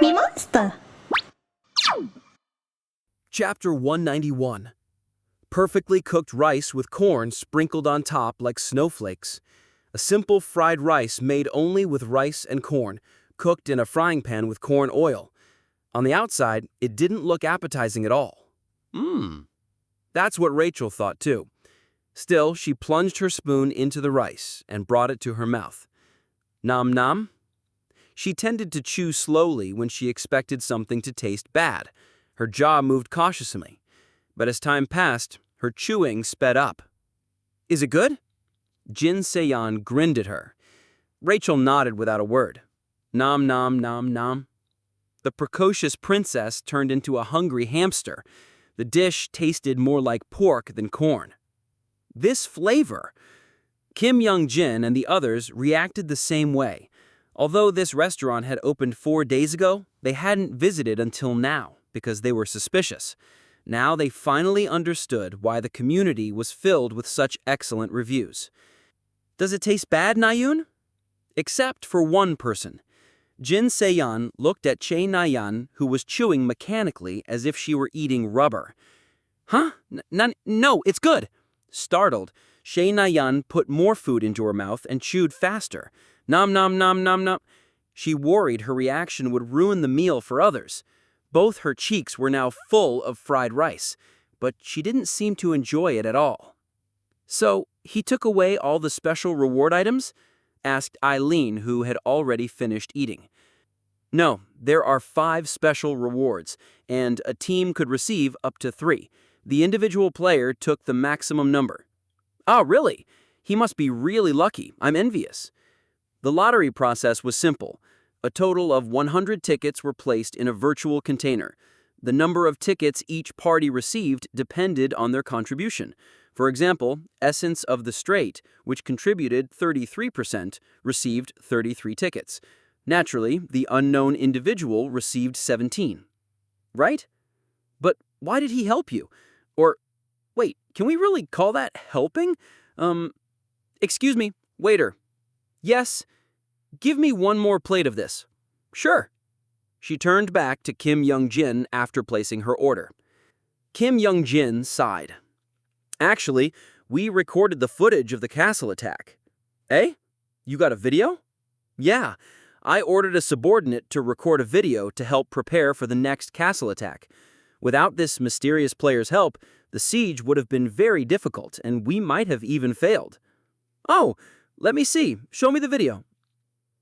MeMonster. Chapter 191. Perfectly cooked rice with corn sprinkled on top like snowflakes. A simple fried rice made only with rice and corn, cooked in a frying pan with corn oil. On the outside, it didn't look appetizing at all. That's what Rachel thought too. Still, she plunged her spoon into the rice and brought it to her mouth. Nom nom. She tended to chew slowly when she expected something to taste bad. Her jaw moved cautiously. But as time passed, her chewing sped up. Is it good? Jin Se-yeon grinned at her. Rachel nodded without a word. Nom nom nom nom. The precocious princess turned into a hungry hamster. The dish tasted more like pork than corn. This flavor! Kim Young-jin and the others reacted the same way. Although this restaurant had opened 4 days ago, they hadn't visited until now because they were suspicious. Now they finally understood why the community was filled with such excellent reviews. Does it taste bad, Nayun? Except for one person. Jin Se-yeon looked at Che Na-yeon, who was chewing mechanically as if she were eating rubber. Huh? No, it's good. Startled, Che Na-yeon put more food into her mouth and chewed faster. Nom nom nom nom nom. She worried her reaction would ruin the meal for others. Both her cheeks were now full of fried rice, but she didn't seem to enjoy it at all. So, he took away all the special reward items? Asked Eileen, who had already finished eating. No, there are 5 special rewards, and a team could receive up to 3. The individual player took the maximum number. Oh, really? He must be really lucky. I'm envious. The lottery process was simple. A total of 100 tickets were placed in a virtual container. The number of tickets each party received depended on their contribution. For example, Essence of the Strait, which contributed 33%, received 33 tickets. Naturally, the unknown individual received 17. Right? But why did he help you? Or, wait, can we really call that helping? Excuse me, waiter. Yes, give me one more plate of this. Sure. She turned back to Kim Young-jin after placing her order. Kim Young-jin sighed. Actually, we recorded the footage of the castle attack. Eh? You got a video? Yeah, I ordered a subordinate to record a video to help prepare for the next castle attack. Without this mysterious player's help, the siege would have been very difficult, and we might have even failed. Oh, let me see. Show me the video.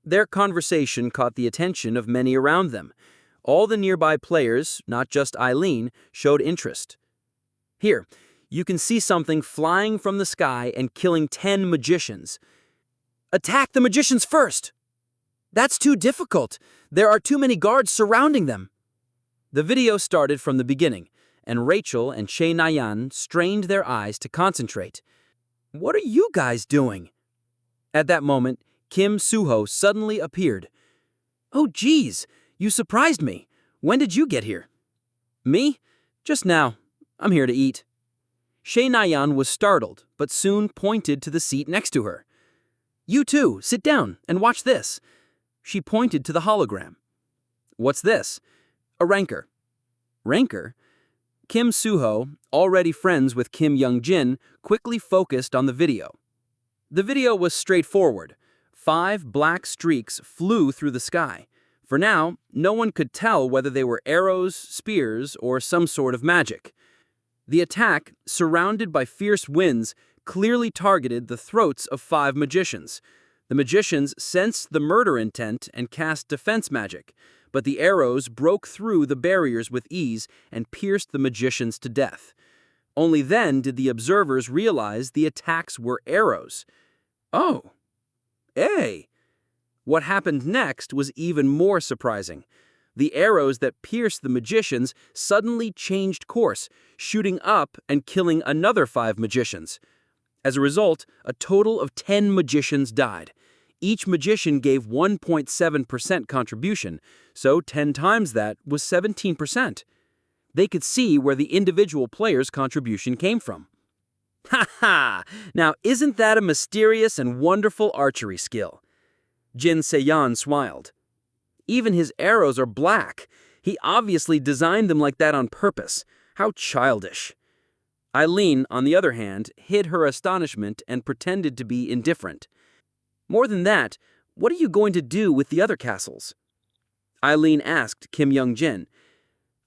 Their conversation caught the attention of many around them. All the nearby players, not just Eileen, showed interest. Here, you can see something flying from the sky and killing 10 magicians. Attack the magicians first! That's too difficult. There are too many guards surrounding them. The video started from the beginning, and Rachel and Che Na-yeon strained their eyes to concentrate. What are you guys doing? At that moment, Kim Soo-ho suddenly appeared. Oh, geez, you surprised me. When did you get here? Me? Just now. I'm here to eat. Che Na-yeon was startled, but soon pointed to the seat next to her. You too, sit down and watch this. She pointed to the hologram. What's this? A rancor. Rancor? Kim Soo-ho, already friends with Kim Young-jin, quickly focused on the video. The video was straightforward. 5 black streaks flew through the sky. For now, no one could tell whether they were arrows, spears, or some sort of magic. The attack, surrounded by fierce winds, clearly targeted the throats of 5 magicians. The magicians sensed the murder intent and cast defense magic, but the arrows broke through the barriers with ease and pierced the magicians to death. Only then did the observers realize the attacks were arrows. Oh. Hey! What happened next was even more surprising. The arrows that pierced the magicians suddenly changed course, shooting up and killing another 5 magicians. As a result, a total of 10 magicians died. Each magician gave 1.7% contribution, so 10 times that was 17%. They could see where the individual player's contribution came from. Ha ha! Now isn't that a mysterious and wonderful archery skill? Jin Se-yeon smiled. Even his arrows are black. He obviously designed them like that on purpose. How childish. Eileen, on the other hand, hid her astonishment and pretended to be indifferent. More than that, what are you going to do with the other castles? Eileen asked Kim Young-jin.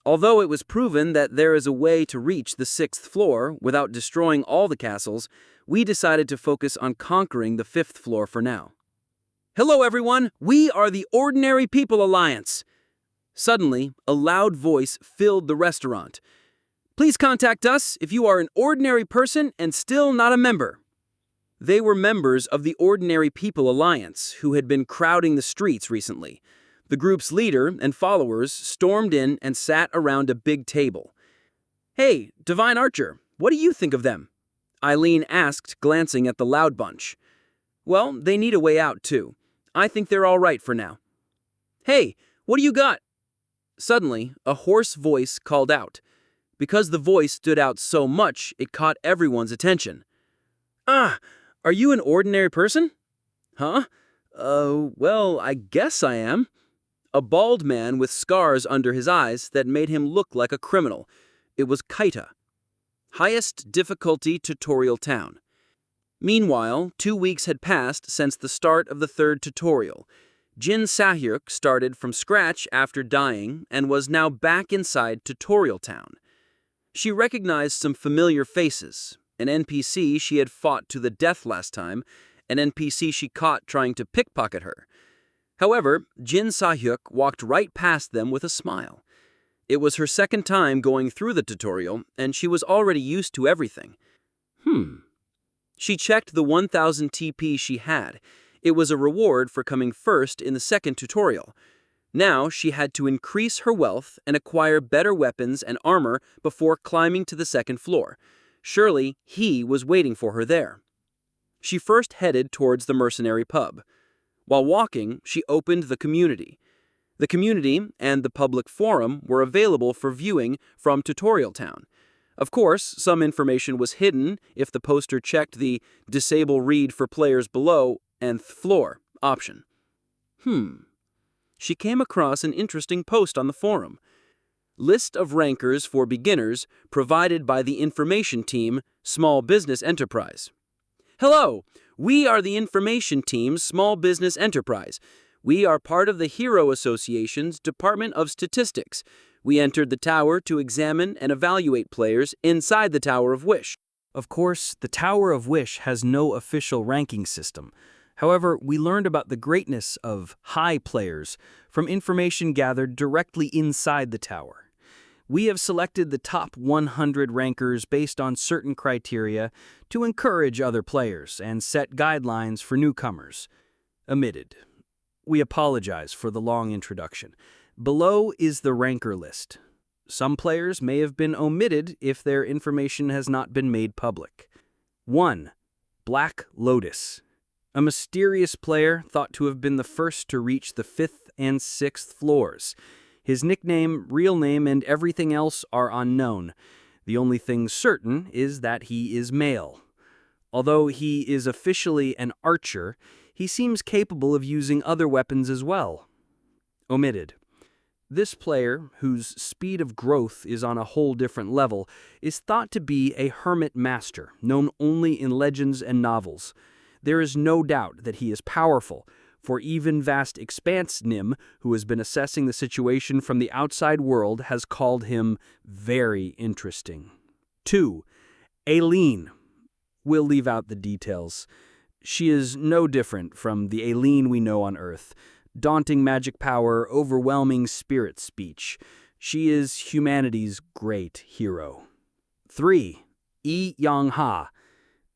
Although it was proven that there is a way to reach the 6th floor without destroying all the castles, we decided to focus on conquering the 5th floor for now. Hello everyone, we are the Ordinary People Alliance. Suddenly, a loud voice filled the restaurant. Please contact us if you are an ordinary person and still not a member. They were members of the Ordinary People Alliance who had been crowding the streets recently. The group's leader and followers stormed in and sat around a big table. Hey, Divine Archer, what do you think of them? Eileen asked, glancing at the loud bunch. Well, they need a way out too. I think they're all right for now. Hey, what do you got? Suddenly, a hoarse voice called out. Because the voice stood out so much, it caught everyone's attention. Ah, are you an ordinary person? Huh? Well, I guess I am. A bald man with scars under his eyes that made him look like a criminal. It was Kaita. Highest difficulty tutorial town. Meanwhile, 2 weeks had passed since the start of the 3rd tutorial. Jin Sahyuk started from scratch after dying and was now back inside tutorial town. She recognized some familiar faces, an NPC she had fought to the death last time, an NPC she caught trying to pickpocket her. However, Jin Sahyuk walked right past them with a smile. It was her second time going through the tutorial, and she was already used to everything. She checked the 1000 TP she had. It was a reward for coming first in the 2nd tutorial. Now she had to increase her wealth and acquire better weapons and armor before climbing to the 2nd floor. Surely he was waiting for her there. She first headed towards the mercenary pub. While walking, she opened the community. The community and the public forum were available for viewing from Tutorial Town. Of course, some information was hidden if the poster checked the Disable Read for Players Below nth Floor option. She came across an interesting post on the forum. List of rankers for beginners provided by the information team, Small Business Enterprise. Hello, we are the information team's Small Business Enterprise. We are part of the Hero Association's Department of Statistics. We entered the tower to examine and evaluate players inside the Tower of Wish. Of course, the Tower of Wish has no official ranking system. However, we learned about the greatness of high players from information gathered directly inside the tower. We have selected the top 100 rankers based on certain criteria to encourage other players and set guidelines for newcomers. Omitted. We apologize for the long introduction. Below is the ranker list. Some players may have been omitted if their information has not been made public. 1. Black Lotus. A mysterious player thought to have been the first to reach the 5th and 6th floors. His nickname, real name, and everything else are unknown. The only thing certain is that he is male. Although he is officially an archer, he seems capable of using other weapons as well. Omitted. This player, whose speed of growth is on a whole different level, is thought to be a hermit master, known only in legends and novels. There is no doubt that he is powerful, for even Vast Expanse Nim, who has been assessing the situation from the outside world, has called him very interesting. 2. Aileen. We'll leave out the details. She is no different from the Aileen we know on Earth. Daunting magic power, overwhelming spirit speech. She is humanity's great hero. 3. Yi Yang-ha.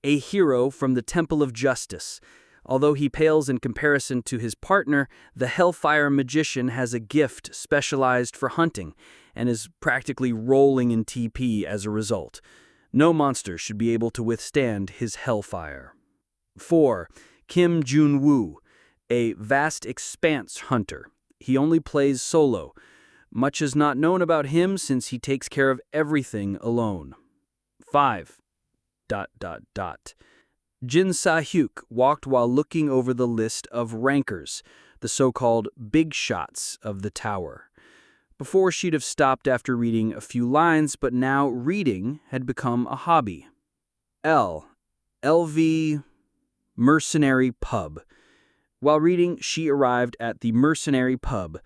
A hero from the Temple of Justice. Although he pales in comparison to his partner, the Hellfire Magician has a gift specialized for hunting and is practically rolling in TP as a result. No monster should be able to withstand his Hellfire. 4. Kim Jun-woo, a Vast Expanse hunter. He only plays solo. Much is not known about him since he takes care of everything alone. 5. Jin Sa-hyuk walked while looking over the list of rankers. the so-called big shots of the tower. Before, she'd have stopped after reading a few lines, but now reading had become a hobby. LV Mercenary Pub. While reading, she arrived at the Mercenary Pub.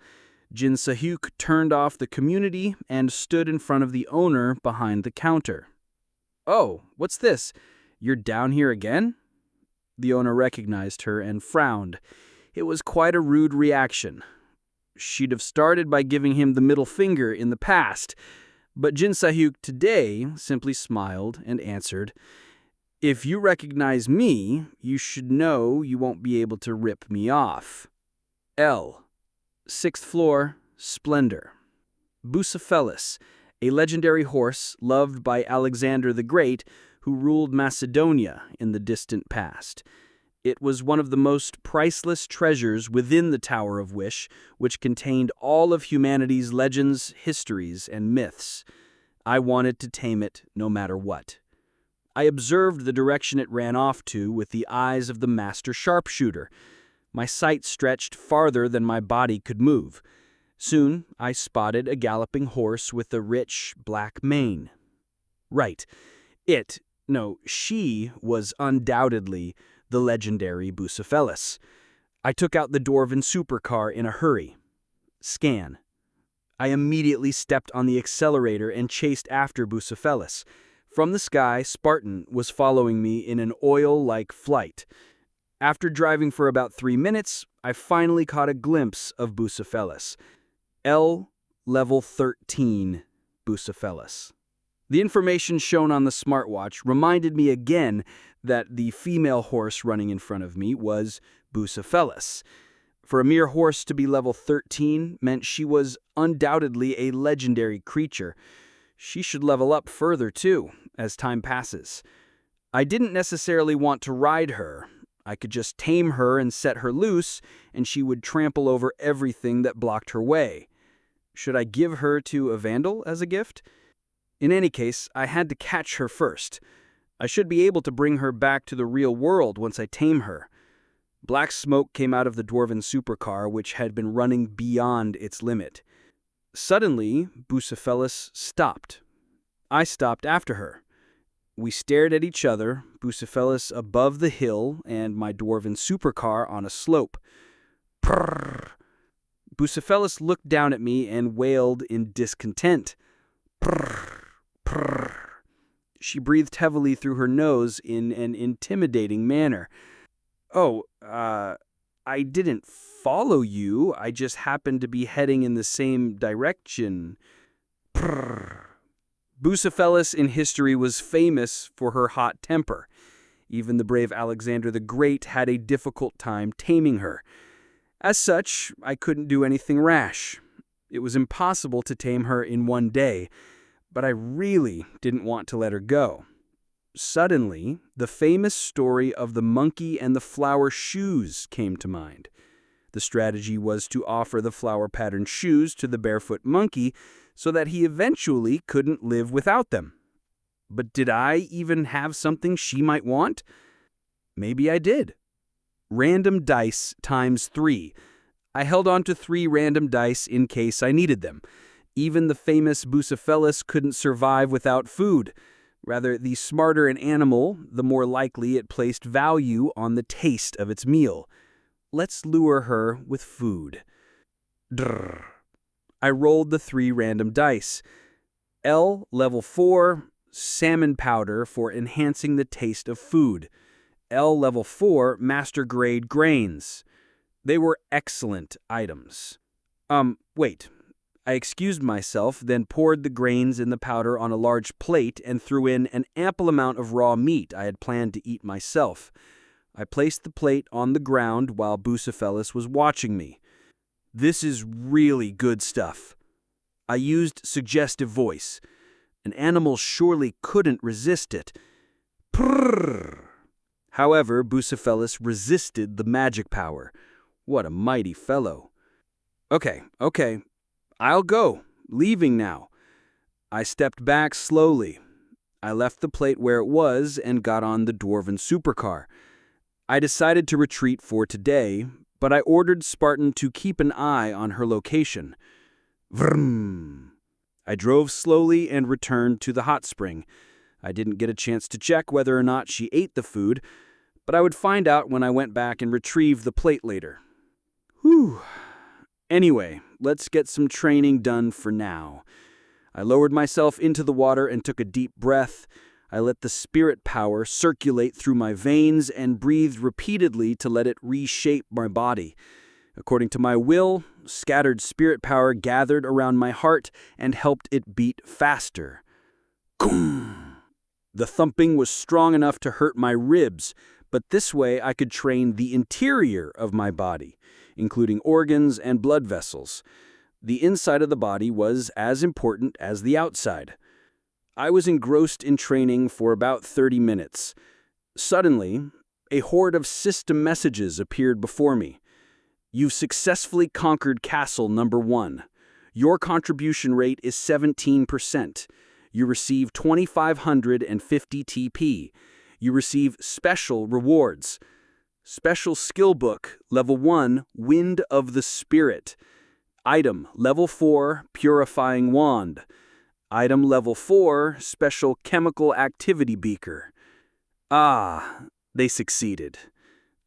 Jin Sahyuk turned off the community and stood in front of the owner behind the counter. "Oh, what's this? You're down here again?" The owner recognized her and frowned. It was quite a rude reaction. She'd have started by giving him the middle finger in the past, but Jin Sahyuk today simply smiled and answered, "If you recognize me, you should know you won't be able to rip me off." 6th floor, Splendor. Bucephalus, a legendary horse loved by Alexander the Great, who ruled Macedonia in the distant past. It was one of the most priceless treasures within the Tower of Wish, which contained all of humanity's legends, histories, and myths. I wanted to tame it no matter what. I observed the direction it ran off to with the eyes of the master sharpshooter. My sight stretched farther than my body could move. Soon, I spotted a galloping horse with a rich, black mane. Right. She was undoubtedly the legendary Bucephalus. I took out the Dwarven supercar in a hurry. Scan. I immediately stepped on the accelerator and chased after Bucephalus. From the sky, Spartan was following me in an oil-like flight. After driving for about 3 minutes, I finally caught a glimpse of Bucephalus. Level 13 Bucephalus. The information shown on the smartwatch reminded me again that the female horse running in front of me was Bucephalus. For a mere horse to be level 13 meant she was undoubtedly a legendary creature. She should level up further, too, as time passes. I didn't necessarily want to ride her. I could just tame her and set her loose, and she would trample over everything that blocked her way. Should I give her to a vandal as a gift? In any case, I had to catch her first. I should be able to bring her back to the real world once I tame her. Black smoke came out of the Dwarven supercar, which had been running beyond its limit. Suddenly, Bucephalus stopped. I stopped after her. We stared at each other, Bucephalus above the hill and my Dwarven supercar on a slope. Prrr. Bucephalus looked down at me and wailed in discontent. Prrr, prrr. She breathed heavily through her nose in an intimidating manner. "Oh, I didn't follow you. I just happened to be heading in the same direction." Prrr. Bucephalus in history was famous for her hot temper. Even the brave Alexander the Great had a difficult time taming her. As such, I couldn't do anything rash. It was impossible to tame her in one day, but I really didn't want to let her go. Suddenly, the famous story of the monkey and the flower shoes came to mind. The strategy was to offer the flower-patterned shoes to the barefoot monkey so that he eventually couldn't live without them. But did I even have something she might want? Maybe I did. Random dice times 3. I held on to 3 random dice in case I needed them. Even the famous Bucephalus couldn't survive without food. Rather, the smarter an animal, the more likely it placed value on the taste of its meal. Let's lure her with food. Drrr. I rolled the 3 random dice. Level 4, salmon powder for enhancing the taste of food. Level 4, master grade grains. They were excellent items. Wait. I excused myself, then poured the grains in the powder on a large plate and threw in an ample amount of raw meat I had planned to eat myself. I placed the plate on the ground while Bucephalus was watching me. "This is really good stuff." I used suggestive voice. An animal surely couldn't resist it. Prrrr. However, Bucephalus resisted the magic power. What a mighty fellow. Okay. I'll go. Leaving now. I stepped back slowly. I left the plate where it was and got on the Dwarven supercar. I decided to retreat for today, but I ordered Spartan to keep an eye on her location. Vroom. I drove slowly and returned to the hot spring. I didn't get a chance to check whether or not she ate the food, but I would find out when I went back and retrieved the plate later. Whew. Anyway, let's get some training done for now. I lowered myself into the water and took a deep breath. I let the spirit power circulate through my veins and breathed repeatedly to let it reshape my body. According to my will, scattered spirit power gathered around my heart and helped it beat faster. Boom! The thumping was strong enough to hurt my ribs, but this way I could train the interior of my body, including organs and blood vessels. The inside of the body was as important as the outside. I was engrossed in training for about 30 minutes. Suddenly, a horde of system messages appeared before me. You've successfully conquered Castle Number 1. Your contribution rate is 17%. You receive 2,550 TP. You receive special rewards. Special skill book, level 1, Wind of the Spirit. Item, level 4, Purifying Wand. Item level 4, Special Chemical Activity Beaker. Ah, they succeeded.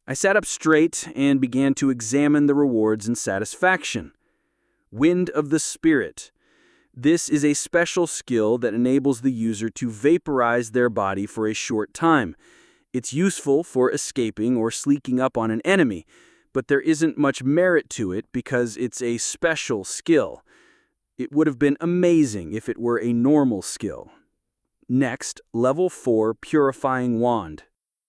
I sat up straight and began to examine the rewards in satisfaction. Wind of the Spirit. This is a special skill that enables the user to vaporize their body for a short time. It's useful for escaping or sneaking up on an enemy, but there isn't much merit to it because it's a special skill. It would have been amazing if it were a normal skill. Next, level 4, Purifying Wand.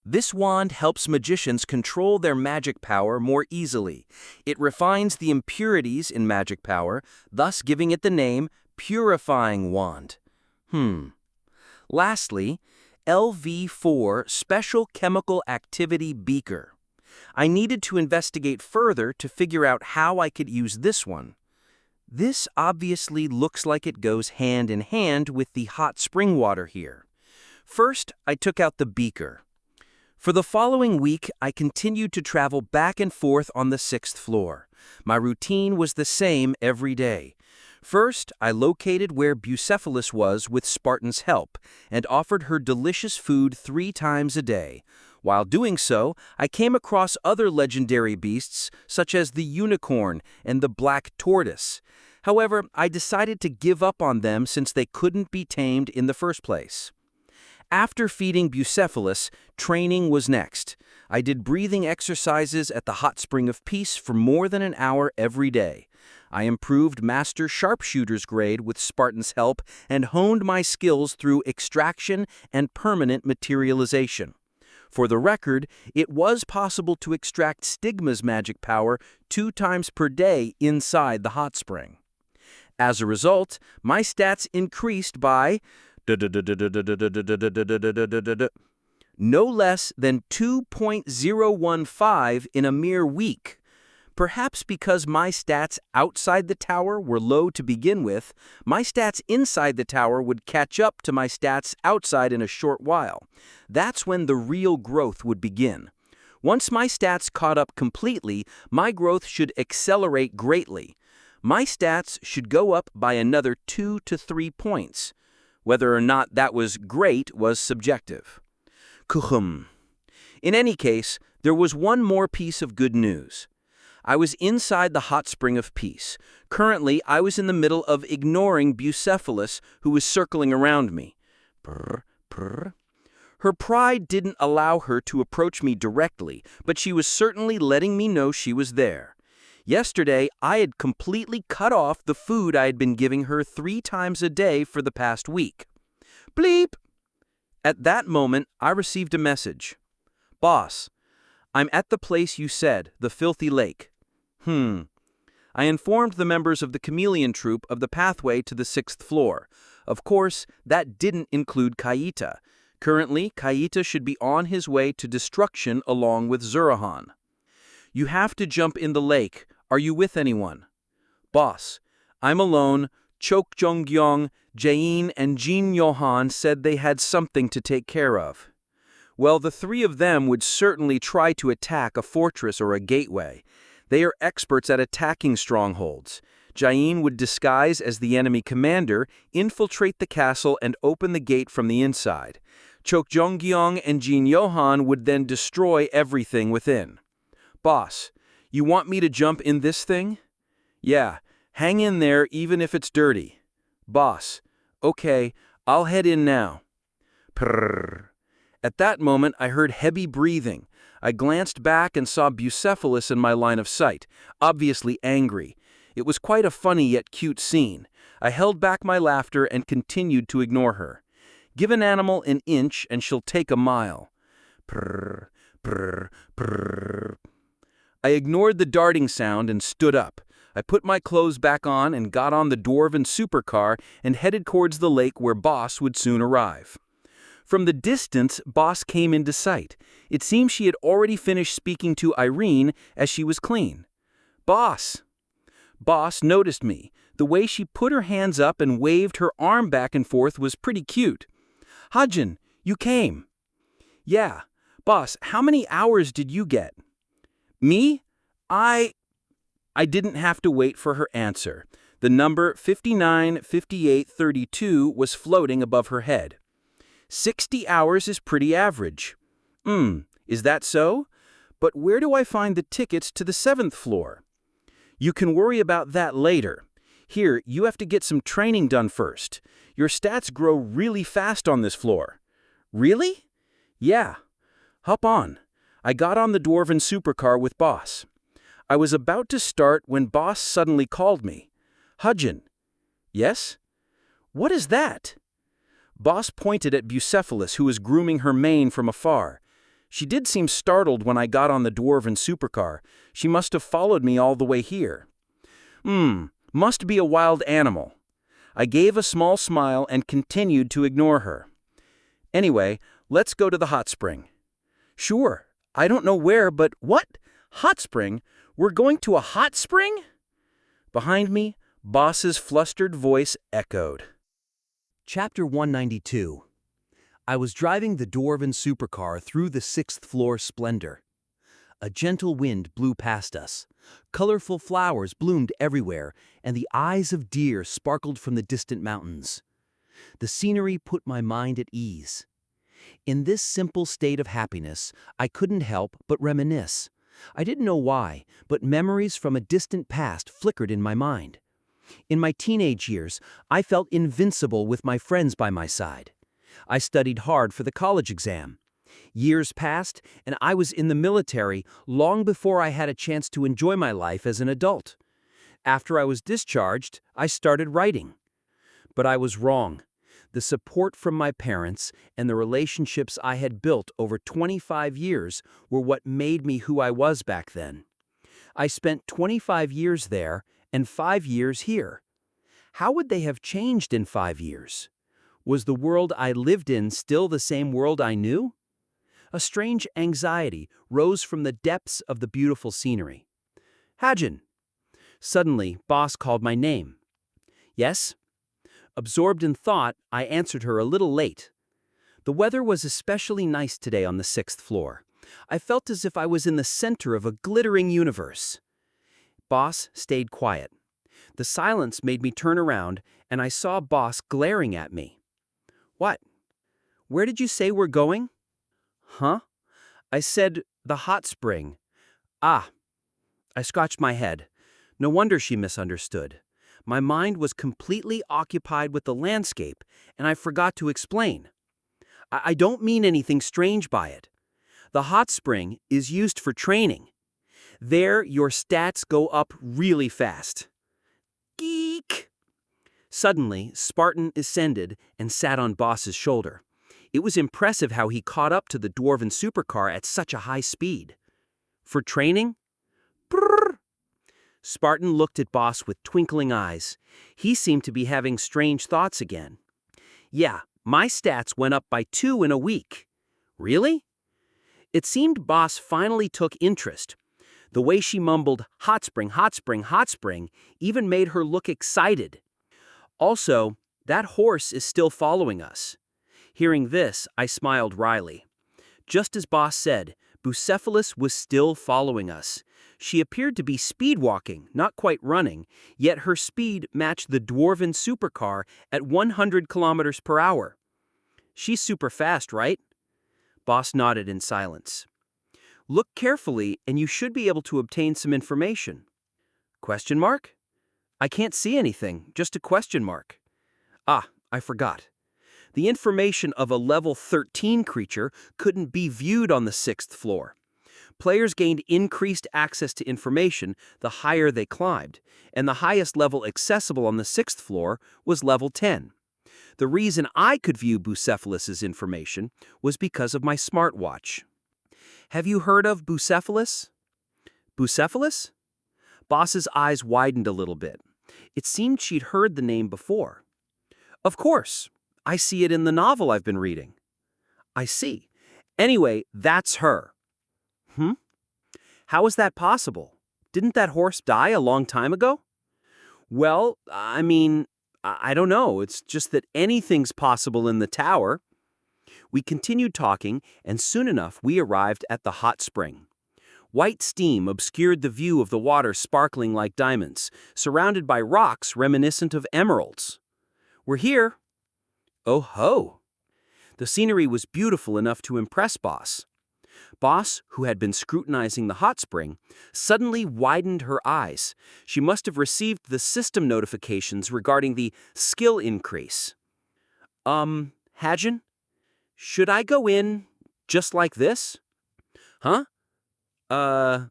This wand helps magicians control their magic power more easily. It refines the impurities in magic power, thus giving it the name Purifying Wand. Lastly, LV4 Special Chemical Activity Beaker. I needed to investigate further to figure out how I could use this one. This obviously looks like it goes hand in hand with the hot spring water here. First, I took out the beaker. For the following week, I continued to travel back and forth on the 6th floor. My routine was the same every day. First, I located where Bucephalus was with Spartan's help and offered her delicious food 3 times a day. While doing so, I came across other legendary beasts such as the unicorn and the black tortoise. However, I decided to give up on them since they couldn't be tamed in the first place. After feeding Bucephalus, training was next. I did breathing exercises at the Hot Spring of Peace for more than an hour every day. I improved Master Sharpshooter's grade with Spartan's help and honed my skills through extraction and permanent materialization. For the record, it was possible to extract Stigma's magic power 2 times per day inside the hot spring. As a result, my stats increased by no less than 2.015 in a mere week. Perhaps because my stats outside the tower were low to begin with, my stats inside the tower would catch up to my stats outside in a short while. That's when the real growth would begin. Once my stats caught up completely, my growth should accelerate greatly. My stats should go up by another 2 to 3 points. Whether or not that was great was subjective. Kuchum. In any case, there was one more piece of good news. I was inside the hot spring of peace. Currently, I was in the middle of ignoring Bucephalus, who was circling around me. Purr, purr. Her pride didn't allow her to approach me directly, but she was certainly letting me know she was there. Yesterday, I had completely cut off the food I had been giving her 3 times a day for the past week. Bleep! At that moment, I received a message. Boss, I'm at the place you said, the Filthy Lake. I informed the members of the Chameleon Troop of the pathway to the 6th floor. Of course, that didn't include Kaita. Currently, Kaita should be on his way to destruction along with Zurahan. You have to jump in the lake. Are you with anyone? Boss, I'm alone. Chok Jong-gyong, Jain, and Jin Johan said they had something to take care of. Well, the 3 of them would certainly try to attack a fortress or a gateway. They are experts at attacking strongholds. Jain would disguise as the enemy commander, infiltrate the castle, and open the gate from the inside. Chokjeonggyong and Jin Yohan would then destroy everything within. Boss, you want me to jump in this thing? Yeah, hang in there even if it's dirty. Boss, okay, I'll head in now. Prrrr. At that moment, I heard heavy breathing. I glanced back and saw Bucephalus in my line of sight, obviously angry. It was quite a funny yet cute scene. I held back my laughter and continued to ignore her. Give an animal an inch and she'll take a mile. Prrrr, prrrr, prrrr. I ignored the darting sound and stood up. I put my clothes back on and got on the dwarven supercar and headed towards the lake where Boss would soon arrive. From the distance, Boss came into sight. It seemed she had already finished speaking to Irene as she was clean. Boss! Boss noticed me. The way she put her hands up and waved her arm back and forth was pretty cute. Hajin, you came. Yeah. Boss, how many hours did you get? Me? I didn't have to wait for her answer. The number 595832 was floating above her head. 60 hours is pretty average. Is that so? But where do I find the tickets to the 7th floor? You can worry about that later. Here, you have to get some training done first. Your stats grow really fast on this floor. Really? Yeah. Hop on. I got on the dwarven supercar with Boss. I was about to start when Boss suddenly called me. Hajin. Yes? What is that? Boss pointed at Bucephalus, who was grooming her mane from afar. She did seem startled when I got on the dwarven supercar. She must have followed me all the way here. Must be a wild animal. I gave a small smile and continued to ignore her. Anyway, let's go to the hot spring. Sure. I don't know where, but what? Hot spring? We're going to a hot spring? Behind me, Boss's flustered voice echoed. Chapter 192. I was driving the dwarven supercar through the 6th floor splendor. A gentle wind blew past us. Colorful flowers bloomed everywhere, and the eyes of deer sparkled from the distant mountains. The scenery put my mind at ease. In this simple state of happiness, I couldn't help but reminisce. I didn't know why, but memories from a distant past flickered in my mind. In my teenage years, I felt invincible with my friends by my side. I studied hard for the college exam. Years passed, and I was in the military long before I had a chance to enjoy my life as an adult. After I was discharged, I started writing. But I was wrong. The support from my parents and the relationships I had built over 25 years were what made me who I was back then. I spent 25 years there and 5 years here. How would they have changed in 5 years? Was the world I lived in still the same world I knew? A strange anxiety rose from the depths of the beautiful scenery. Hajin. Suddenly, Boss called my name. Yes? Absorbed in thought, I answered her a little late. The weather was especially nice today on the 6th floor. I felt as if I was in the center of a glittering universe. Boss stayed quiet. The silence made me turn around, and I saw Boss glaring at me. What? Where did you say we're going? Huh? I said, the hot spring. Ah. I scratched my head. No wonder she misunderstood. My mind was completely occupied with the landscape, and I forgot to explain. I don't mean anything strange by it. The hot spring is used for training. There, your stats go up really fast. Geek! Suddenly, Spartan ascended and sat on Boss's shoulder. It was impressive how he caught up to the dwarven supercar at such a high speed. For training? Brrr! Spartan looked at Boss with twinkling eyes. He seemed to be having strange thoughts again. Yeah, my stats went up by 2 in a week. Really? It seemed Boss finally took interest. The way she mumbled, hot spring, hot spring, hot spring, even made her look excited. Also, that horse is still following us. Hearing this, I smiled wryly. Just as Boss said, Bucephalus was still following us. She appeared to be speed walking, not quite running, yet her speed matched the dwarven supercar at 100 kilometers per hour. She's super fast, right? Boss nodded in silence. Look carefully and you should be able to obtain some information. Question mark? I can't see anything, just a question mark. Ah, I forgot. The information of a level 13 creature couldn't be viewed on the 6th floor. Players gained increased access to information the higher they climbed, and the highest level accessible on the 6th floor was level 10. The reason I could view Bucephalus' information was because of my smartwatch. Have you heard of Bucephalus? Bucephalus? Boss's eyes widened a little bit. It seemed she'd heard the name before. Of course. I see it in the novel I've been reading. I see. Anyway, that's her. How is that possible? Didn't that horse die a long time ago? Well, I don't know. It's just that anything's possible in the tower. We continued talking, and soon enough we arrived at the hot spring. White steam obscured the view of the water sparkling like diamonds, surrounded by rocks reminiscent of emeralds. We're here. Oh ho! The scenery was beautiful enough to impress Boss. Boss, who had been scrutinizing the hot spring, suddenly widened her eyes. She must have received the system notifications regarding the skill increase. Hajin? Should I go in just like this? Huh? I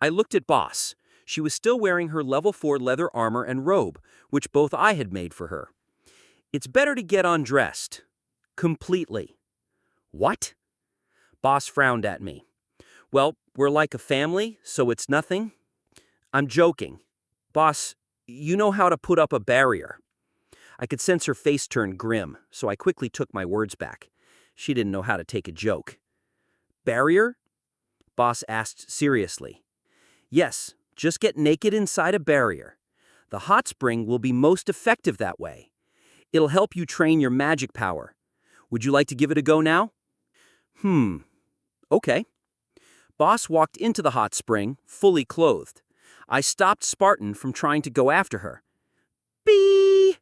looked at Boss. She was still wearing her level 4 leather armor and robe, which both I had made for her. It's better to get undressed. Completely. What? Boss frowned at me. Well, we're like a family, so it's nothing. I'm joking. Boss, you know how to put up a barrier. I could sense her face turn grim, so I quickly took my words back. She didn't know how to take a joke. Barrier? Boss asked seriously. Yes, just get naked inside a barrier. The hot spring will be most effective that way. It'll help you train your magic power. Would you like to give it a go now? Okay. Boss walked into the hot spring, fully clothed. I stopped Spartan from trying to go after her. Bee!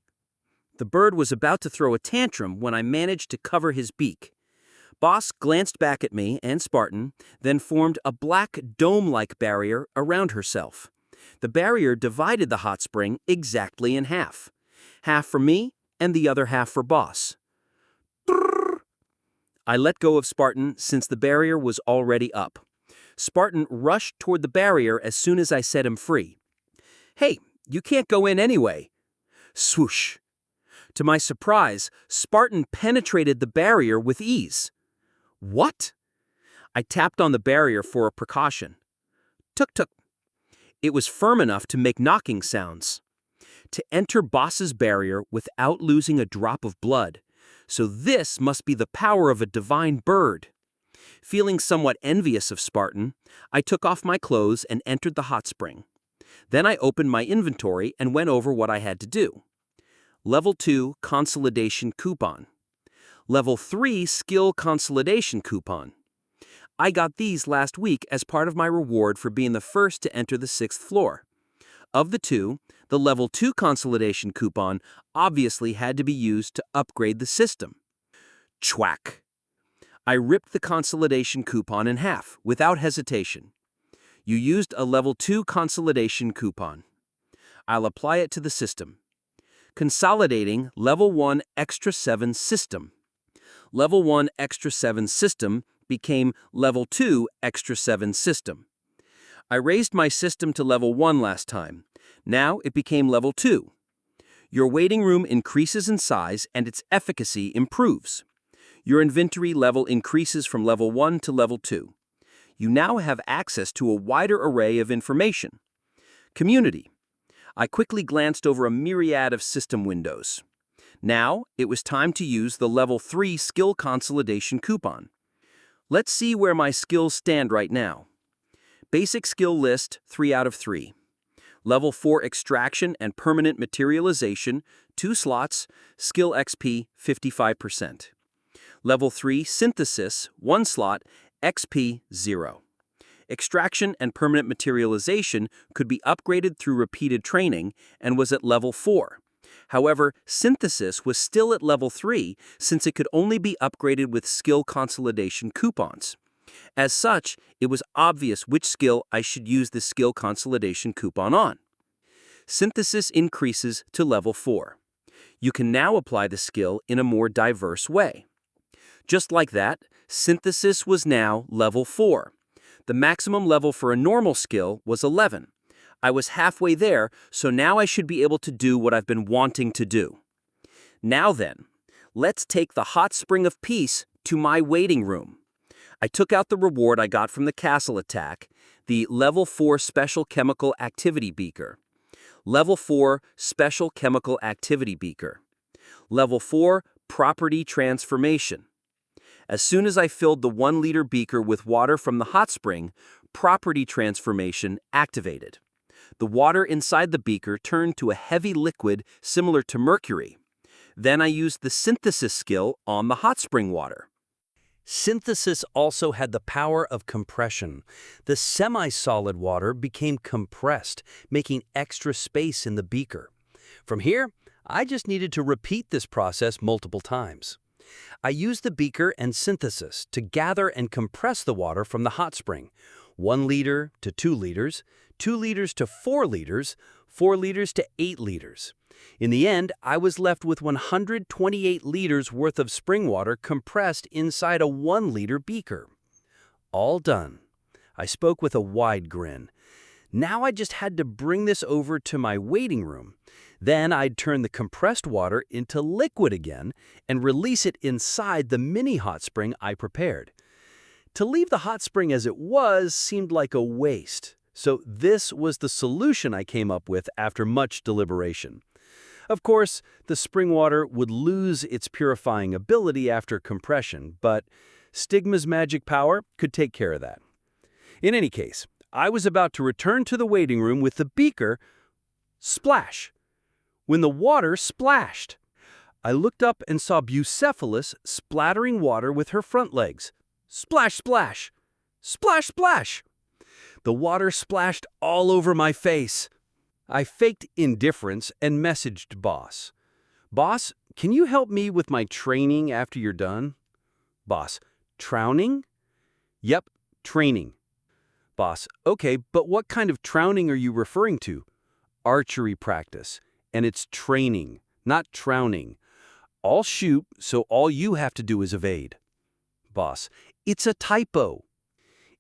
The bird was about to throw a tantrum when I managed to cover his beak. Boss glanced back at me and Spartan, then formed a black dome-like barrier around herself. The barrier divided the hot spring exactly in half. Half for me and the other half for Boss. I let go of Spartan since the barrier was already up. Spartan rushed toward the barrier as soon as I set him free. Hey, you can't go in anyway. Swoosh. To my surprise, Spartan penetrated the barrier with ease. What? I tapped on the barrier for a precaution. Tuk-tuk. It was firm enough to make knocking sounds. To enter Boss's barrier without losing a drop of blood. So this must be the power of a divine bird. Feeling somewhat envious of Spartan, I took off my clothes and entered the hot spring. Then I opened my inventory and went over what I had to do. Level 2 Consolidation Coupon. Level 3 Skill Consolidation Coupon. I got these last week as part of my reward for being the first to enter the 6th floor. Of the two, the Level 2 Consolidation Coupon obviously had to be used to upgrade the system. Chwack! I ripped the Consolidation Coupon in half, without hesitation. You used a Level 2 Consolidation Coupon. I'll apply it to the system. Consolidating Level 1 Extra 7 System. Level 1 Extra 7 System became Level 2 Extra 7 System. I raised my system to Level 1 last time. Now it became Level 2. Your waiting room increases in size and its efficacy improves. Your inventory level increases from Level 1 to Level 2. You now have access to a wider array of information. Community. I quickly glanced over a myriad of system windows. Now it was time to use the Level 3 Skill Consolidation Coupon. Let's see where my skills stand right now. Basic skill list, 3 out of 3. Level 4 Extraction and Permanent Materialization, 2 slots, Skill XP, 55%. Level 3 Synthesis, 1 slot, XP, 0. Extraction and permanent materialization could be upgraded through repeated training and was at level 4. However, synthesis was still at level 3 since it could only be upgraded with skill consolidation coupons. As such, it was obvious which skill I should use the skill consolidation coupon on. Synthesis increases to level 4. You can now apply the skill in a more diverse way. Just like that, synthesis was now level 4. The maximum level for a normal skill was 11. I was halfway there, so now I should be able to do what I've been wanting to do. Now then, let's take the hot spring of peace to my waiting room. I took out the reward I got from the castle attack, the level 4 special chemical activity beaker. Level 4 special chemical activity beaker. Level 4 property transformation. As soon as I filled the 1-liter beaker with water from the hot spring, property transformation activated. The water inside the beaker turned to a heavy liquid similar to mercury. Then I used the synthesis skill on the hot spring water. Synthesis also had the power of compression. The semi-solid water became compressed, making extra space in the beaker. From here, I just needed to repeat this process multiple times. I used the beaker and synthesis to gather and compress the water from the hot spring. 1 liter to 2 liters, 2 liters to 4 liters, 4 liters to 8 liters. In the end, I was left with 128 liters worth of spring water compressed inside a 1-liter beaker. All done. I spoke with a wide grin. Now I just had to bring this over to my waiting room. Then I'd turn the compressed water into liquid again and release it inside the mini hot spring I prepared. To leave the hot spring as it was seemed like a waste, so this was the solution I came up with after much deliberation. Of course, the spring water would lose its purifying ability after compression, but Stigma's magic power could take care of that. In any case, I was about to return to the waiting room with the beaker, splash, when the water splashed. I looked up and saw Bucephalus splattering water with her front legs. Splash, splash! Splash, splash! The water splashed all over my face. I faked indifference and messaged Boss. Boss, can you help me with my training after you're done? Boss, trowning? Yep, training. Boss, okay, but what kind of trowning are you referring to? Archery practice, and it's training, not trowning. I'll shoot, so all you have to do is evade. Boss, it's a typo.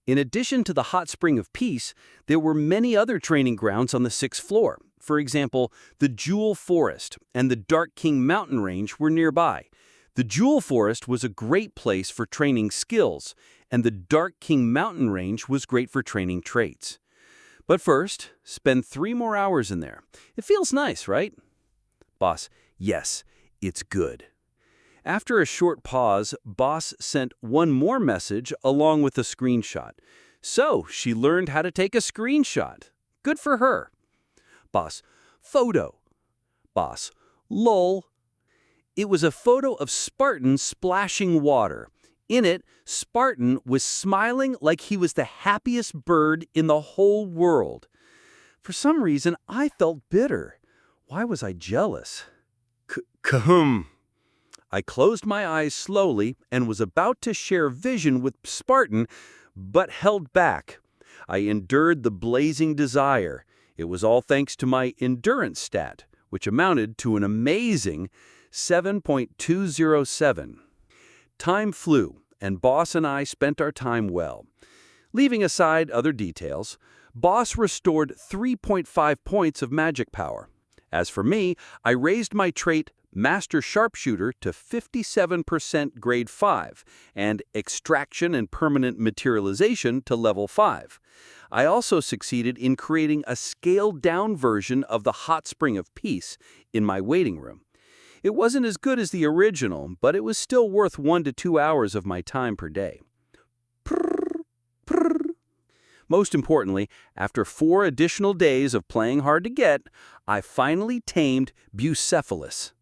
In addition to the Hot Spring of Peace, there were many other training grounds on the 6th floor. For example, the Jewel Forest and the Dark King Mountain Range were nearby. The Jewel Forest was a great place for training skills, and the Dark King Mountain Range was great for training traits. But first, spend 3 more hours in there. It feels nice, right? Boss, yes, it's good. After a short pause, Boss sent one more message along with a screenshot. So, she learned how to take a screenshot. Good for her. Boss, photo. Boss, lol. It was a photo of Spartan splashing water. In it, Spartan was smiling like he was the happiest bird in the whole world. For some reason, I felt bitter. Why was I jealous? Kahum. I closed my eyes slowly and was about to share vision with Spartan, but held back. I endured the blazing desire. It was all thanks to my endurance stat, which amounted to an amazing 7.207. Time flew, and Boss and I spent our time well. Leaving aside other details, Boss restored 3.5 points of magic power. As for me, I raised my trait Master Sharpshooter to 57% grade 5, and Extraction and Permanent Materialization to level 5. I also succeeded in creating a scaled-down version of the Hot Spring of Peace in my waiting room. It wasn't as good as the original, but it was still worth 1 to 2 hours of my time per day. Prrr, prrr. Most importantly, after 4 additional days of playing hard to get, I finally tamed Bucephalus.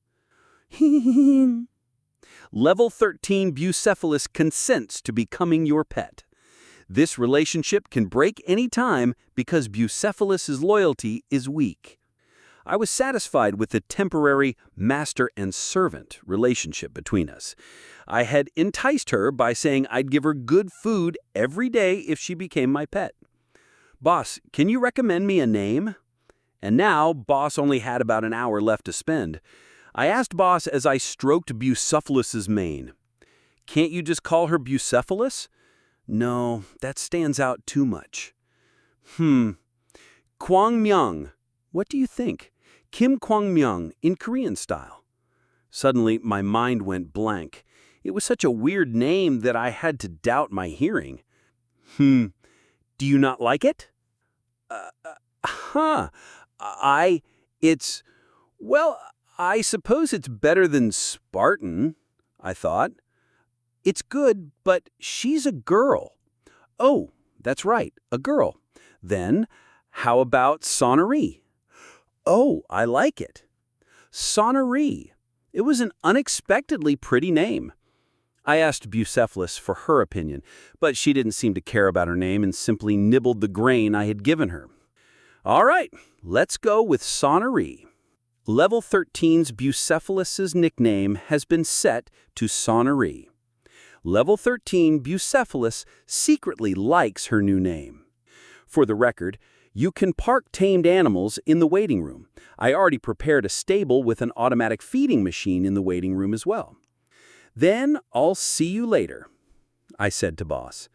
Level 13 Bucephalus consents to becoming your pet. This relationship can break any time because Bucephalus's loyalty is weak. I was satisfied with the temporary master and servant relationship between us. I had enticed her by saying I'd give her good food every day if she became my pet. "Boss, can you recommend me a name?" And now, Boss only had about an hour left to spend. I asked Boss as I stroked Bucephalus's mane. "Can't you just call her Bucephalus?" "No, that stands out too much." "Kwangmyung. What do you think? Kim Kwangmyung in Korean style." Suddenly, my mind went blank. It was such a weird name that I had to doubt my hearing. Do you not like it?" Well, I suppose it's better than Spartan," I thought. "It's good, but she's a girl." "Oh, that's right, a girl. Then, how about Sonnery?" "Oh, I like it." Sonnery. It was an unexpectedly pretty name. I asked Bucephalus for her opinion, but she didn't seem to care about her name and simply nibbled the grain I had given her. "All right, let's go with Sonnery." Level 13's Bucephalus's nickname has been set to Sonnery. Level 13 Bucephalus secretly likes her new name. For the record, you can park tamed animals in the waiting room. I already prepared a stable with an automatic feeding machine in the waiting room as well. "Then I'll see you later," I said to Boss.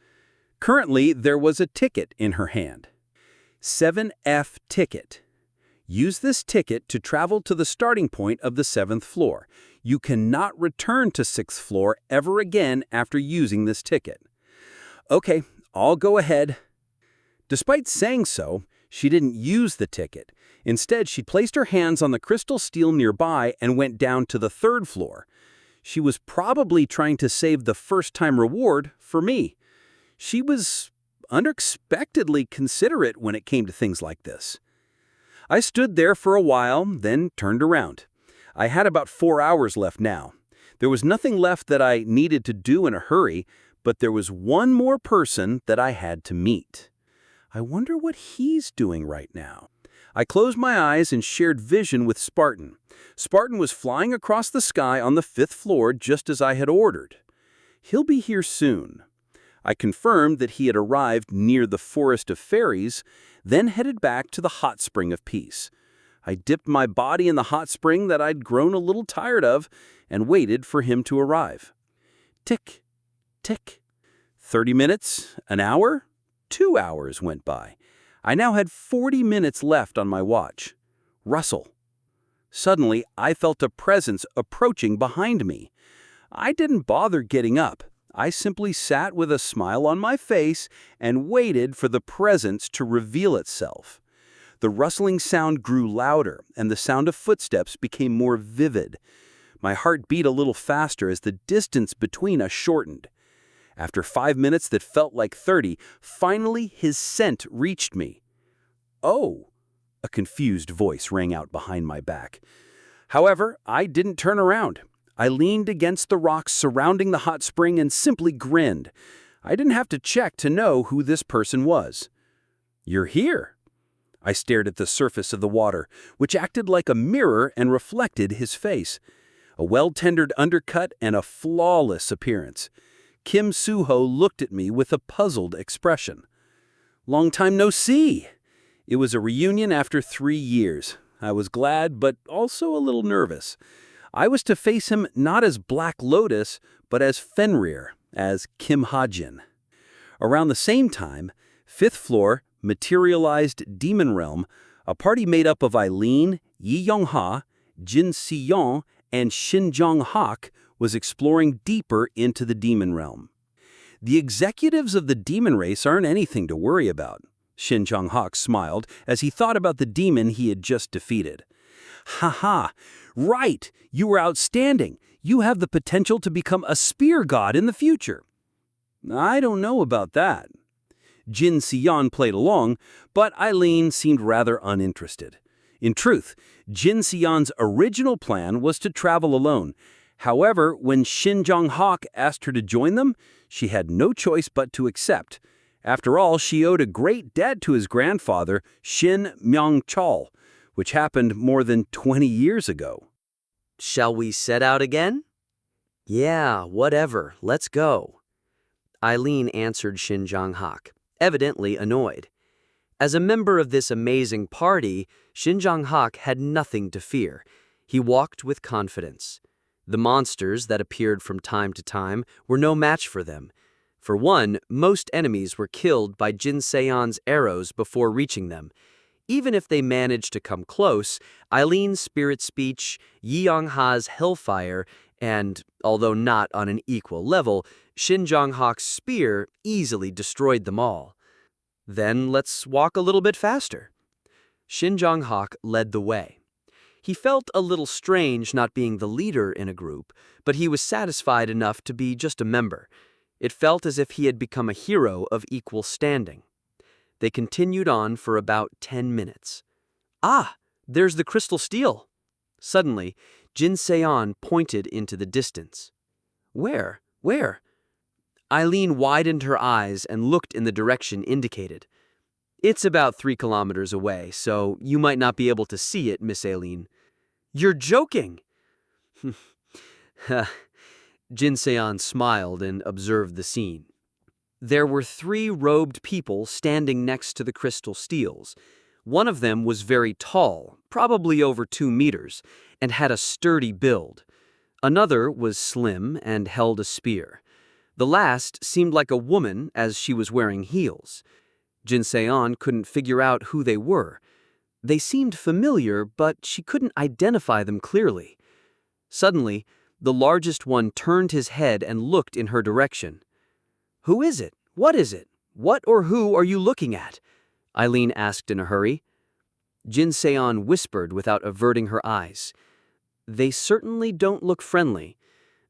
Currently, there was a ticket in her hand. 7F ticket. Use this ticket to travel to the starting point of the 7th floor. You cannot return to 6th floor ever again after using this ticket. "Okay, I'll go ahead." Despite saying so, she didn't use the ticket. Instead, she placed her hands on the crystal steel nearby and went down to the 3rd floor. She was probably trying to save the first-time reward for me. She was unexpectedly considerate when it came to things like this. I stood there for a while, then turned around. I had about 4 hours left now. There was nothing left that I needed to do in a hurry, but there was one more person that I had to meet. I wonder what he's doing right now. I closed my eyes and shared vision with Spartan. Spartan was flying across the sky on the 5th floor just as I had ordered. He'll be here soon. I confirmed that he had arrived near the Forest of Fairies, then headed back to the Hot Spring of Peace. I dipped my body in the hot spring that I'd grown a little tired of and waited for him to arrive. Tick, tick. 30 minutes, an hour, 2 hours went by. I now had 40 minutes left on my watch. Rustle. Suddenly, I felt a presence approaching behind me. I didn't bother getting up. I simply sat with a smile on my face and waited for the presence to reveal itself. The rustling sound grew louder, and the sound of footsteps became more vivid. My heart beat a little faster as the distance between us shortened. After 5 minutes that felt like 30, finally his scent reached me. "Oh," a confused voice rang out behind my back. However, I didn't turn around. I leaned against the rocks surrounding the hot spring and simply grinned. I didn't have to check to know who this person was. "You're here." I stared at the surface of the water, which acted like a mirror and reflected his face. A well-tendered undercut and a flawless appearance. Kim Soo-ho looked at me with a puzzled expression. "Long time no see." It was a reunion after 3 years. I was glad, but also a little nervous. I was to face him not as Black Lotus, but as Fenrir, as Kim Hajin. Around the same time, 5th floor, materialized Demon Realm, a party made up of Eileen, Yi Yong-ha, Jin Si-yeon, and Shin Jong-hak was exploring deeper into the Demon Realm. The executives of the demon race aren't anything to worry about. Shin Jong-hak smiled as he thought about the demon he had just defeated. "Ha-ha! Right! You were outstanding! You have the potential to become a spear god in the future." "I don't know about that." Jin Si-yeon played along, but Eileen seemed rather uninterested. In truth, Jin Si-yeon's original plan was to travel alone. However, when Shin Jong-hak asked her to join them, she had no choice but to accept. After all, she owed a great debt to his grandfather, Shin Myung-chol, which happened more than 20 years ago. Shall we set out again? Yeah, whatever, let's go. Eileen answered Shin Jong-hak, evidently annoyed. As a member of this amazing party, Shin Jong-hak had nothing to fear. He walked with confidence. The monsters that appeared from time to time were no match for them. For one, most enemies were killed by Jin Seon's arrows before reaching them. Even if they managed to come close, Eileen's spirit speech, Yi Yong-ha's hellfire, and, although not on an equal level, Shin Jong-hak's spear easily destroyed them all. Then let's walk a little bit faster. Shin Jong-hak led the way. He felt a little strange not being the leader in a group, but he was satisfied enough to be just a member. It felt as if he had become a hero of equal standing. They continued on for about 10 minutes. Ah, there's the crystal steel. Suddenly, Jin Seon pointed into the distance. Where? Where? Eileen widened her eyes and looked in the direction indicated. It's about 3 kilometers away, so you might not be able to see it, Miss Eileen. You're joking! Jin Seon smiled and observed the scene. There were 3 robed people standing next to the crystal steels. One of them was very tall, probably over 2 meters, and had a sturdy build. Another was slim and held a spear. The last seemed like a woman as she was wearing heels. Jin Seon couldn't figure out who they were. They seemed familiar, but she couldn't identify them clearly. Suddenly, the largest one turned his head and looked in her direction. Who is it? What is it? What or who are you looking at? Eileen asked in a hurry. Jin Seon whispered without averting her eyes. They certainly don't look friendly.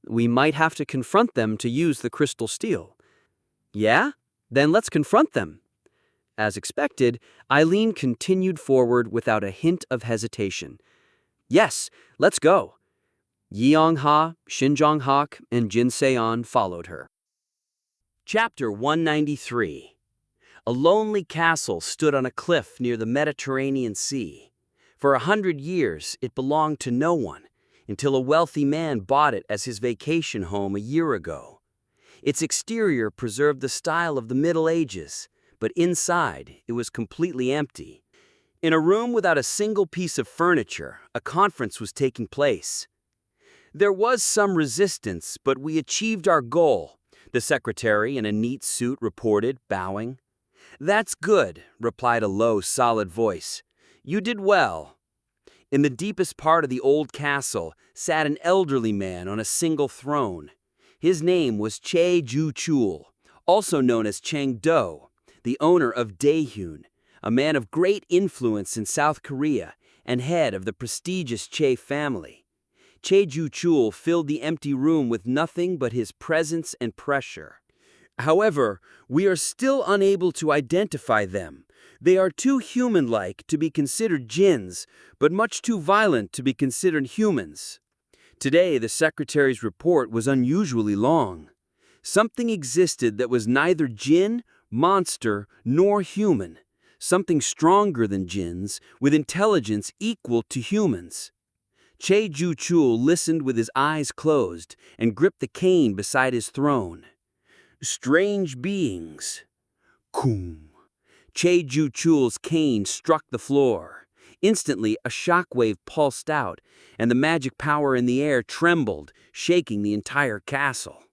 We might have to confront them to use the crystal steel. Yeah? Then let's confront them. As expected, Eileen continued forward without a hint of hesitation. Yes, let's go. Yi Yong-ha, Shin Jong-hak, and Jin Seon followed her. Chapter 193. A lonely castle stood on a cliff near the Mediterranean Sea. For 100 years, it belonged to no one, until a wealthy man bought it as his vacation home a year ago. Its exterior preserved the style of the Middle Ages, but inside it was completely empty. In a room without a single piece of furniture, a conference was taking place. There was some resistance, but we achieved our goal, the secretary in a neat suit reported, bowing. That's good, replied a low, solid voice. You did well. In the deepest part of the old castle sat an elderly man on a single throne. His name was Che Ju-chul, also known as Chang Do, the owner of Daehyun, a man of great influence in South Korea and head of the prestigious Che family. Che Ju-chul filled the empty room with nothing but his presence and pressure. However, we are still unable to identify them. They are too human-like to be considered jinns, but much too violent to be considered humans. Today, the secretary's report was unusually long. Something existed that was neither jinn, monster, nor human. Something stronger than jinns, with intelligence equal to humans. Che Ju-chul listened with his eyes closed and gripped the cane beside his throne. Strange beings. Kum. Che Ju-chul's cane struck the floor. Instantly, a shockwave pulsed out, and the magic power in the air trembled, shaking the entire castle.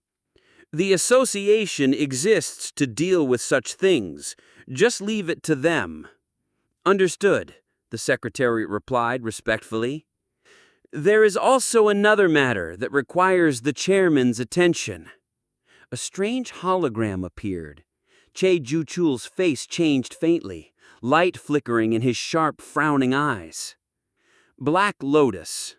The association exists to deal with such things. Just leave it to them. Understood, the secretary replied respectfully. There is also another matter that requires the chairman's attention. A strange hologram appeared. Che Ju-chul's face changed faintly, light flickering in his sharp, frowning eyes. Black Lotus.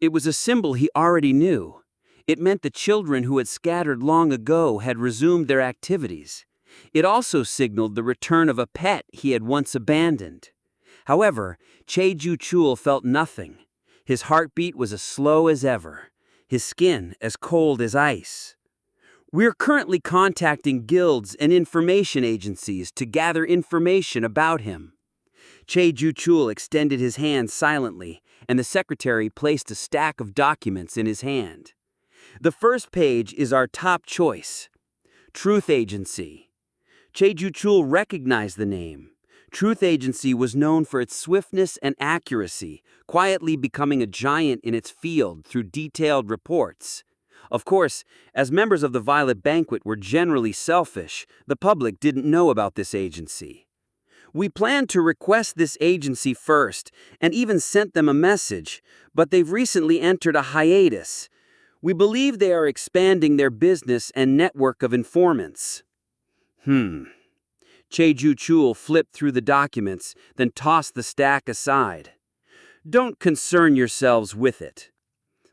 It was a symbol he already knew. It meant the children who had scattered long ago had resumed their activities. It also signaled the return of a pet he had once abandoned. However, Che Ju-chul felt nothing. His heartbeat was as slow as ever, his skin as cold as ice. We're currently contacting guilds and information agencies to gather information about him. Che-Ju-Chul extended his hand silently, and the secretary placed a stack of documents in his hand. The first page is our top choice, Truth Agency. Che-Ju-Chul recognized the name. Truth Agency was known for its swiftness and accuracy, quietly becoming a giant in its field through detailed reports. Of course, as members of the Violet Banquet were generally selfish, the public didn't know about this agency. We planned to request this agency first, and even sent them a message, but they've recently entered a hiatus. We believe they are expanding their business and network of informants. Che-Ju-Chul flipped through the documents, then tossed the stack aside. Don't concern yourselves with it.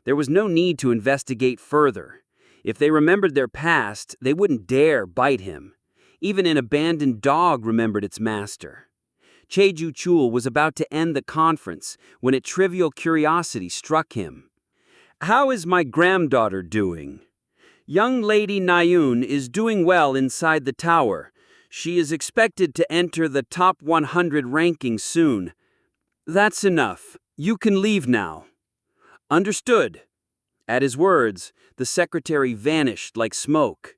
There was no need to investigate further. If they remembered their past, they wouldn't dare bite him. Even an abandoned dog remembered its master. Che-Ju-Chul was about to end the conference when a trivial curiosity struck him. How is my granddaughter doing? Young Lady Nayun is doing well inside the tower. She is expected to enter the top 100 ranking soon. That's enough. You can leave now. Understood. At his words, the secretary vanished like smoke.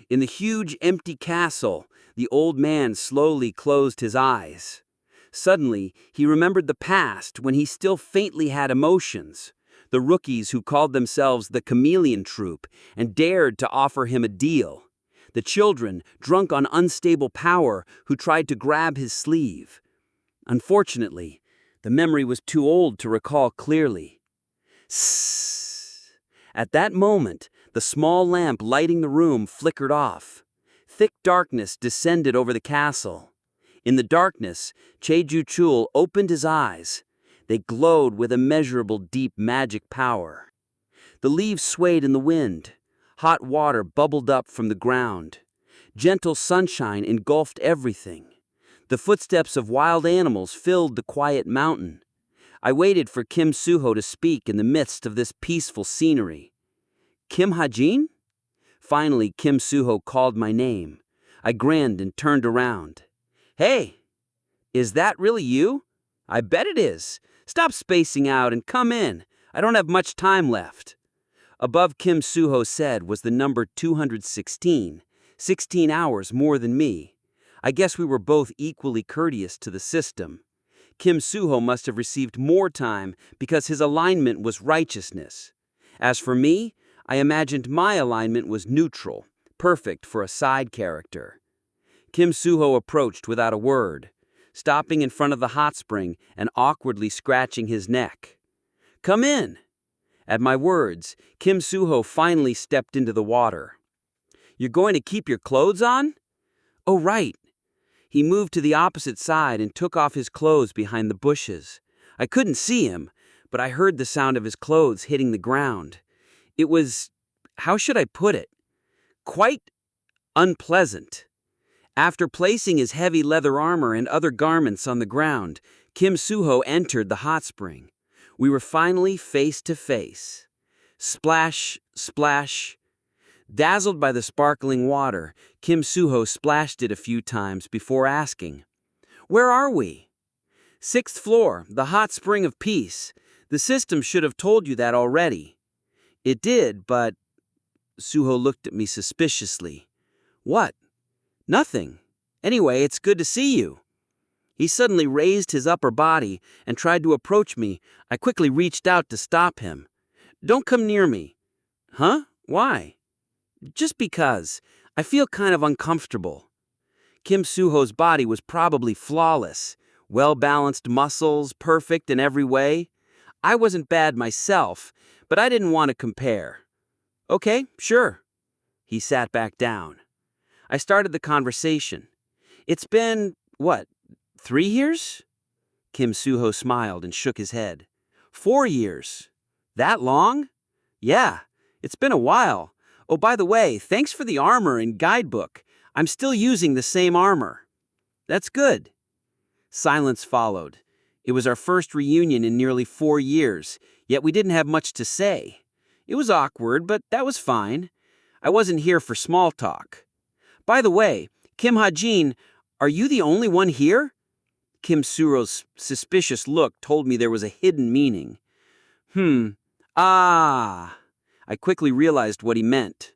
In the huge empty castle, the old man slowly closed his eyes. Suddenly, he remembered the past when he still faintly had emotions. The rookies who called themselves the Chameleon Troupe and dared to offer him a deal. The children, drunk on unstable power, who tried to grab his sleeve. Unfortunately, the memory was too old to recall clearly. Sssss. At that moment, the small lamp lighting the room flickered off. Thick darkness descended over the castle. In the darkness, Che-Ju-Chul opened his eyes. They glowed with immeasurable deep magic power. The leaves swayed in the wind. Hot water bubbled up from the ground. Gentle sunshine engulfed everything. The footsteps of wild animals filled the quiet mountain. I waited for Kim Suho to speak in the midst of this peaceful scenery. Kim Hajin? Finally, Kim Suho called my name. I grinned and turned around. Hey, is that really you? I bet it is. Stop spacing out and come in. I don't have much time left. Above Kim Suho said was the number 216, 16 hours more than me. I guess we were both equally courteous to the system. Kim Suho must have received more time because his alignment was righteousness. As for me, I imagined my alignment was neutral, perfect for a side character. Kim Suho approached without a word, stopping in front of the hot spring and awkwardly scratching his neck. Come in. At my words, Kim Suho finally stepped into the water. You're going to keep your clothes on? Oh, right. He moved to the opposite side and took off his clothes behind the bushes. I couldn't see him, but I heard the sound of his clothes hitting the ground. It was, how should I put it? Quite unpleasant. After placing his heavy leather armor and other garments on the ground, Kim Suho entered the hot spring. We were finally face to face. Splash, splash. Dazzled by the sparkling water, Kim Suho splashed it a few times before asking, Where are we? 6th floor, the hot spring of peace. The system should have told you that already. It did, but... Suho looked at me suspiciously. What? Nothing. Anyway, it's good to see you. He suddenly raised his upper body and tried to approach me. I quickly reached out to stop him. Don't come near me. Huh? Why? Just because. I feel kind of uncomfortable. Kim Suho's body was probably flawless. Well-balanced muscles, perfect in every way. I wasn't bad myself, but I didn't want to compare. Okay, sure. He sat back down. I started the conversation. It's been, 3 years? Kim Suho smiled and shook his head. 4 years. That long? Yeah, it's been a while. Oh, by the way, thanks for the armor and guidebook. I'm still using the same armor. That's good. Silence followed. It was our first reunion in nearly 4 years, yet we didn't have much to say. It was awkward, but that was fine. I wasn't here for small talk. By the way, Kim Hajin, are you the only one here? Kim Suro's suspicious look told me there was a hidden meaning. Ah. I quickly realized what he meant.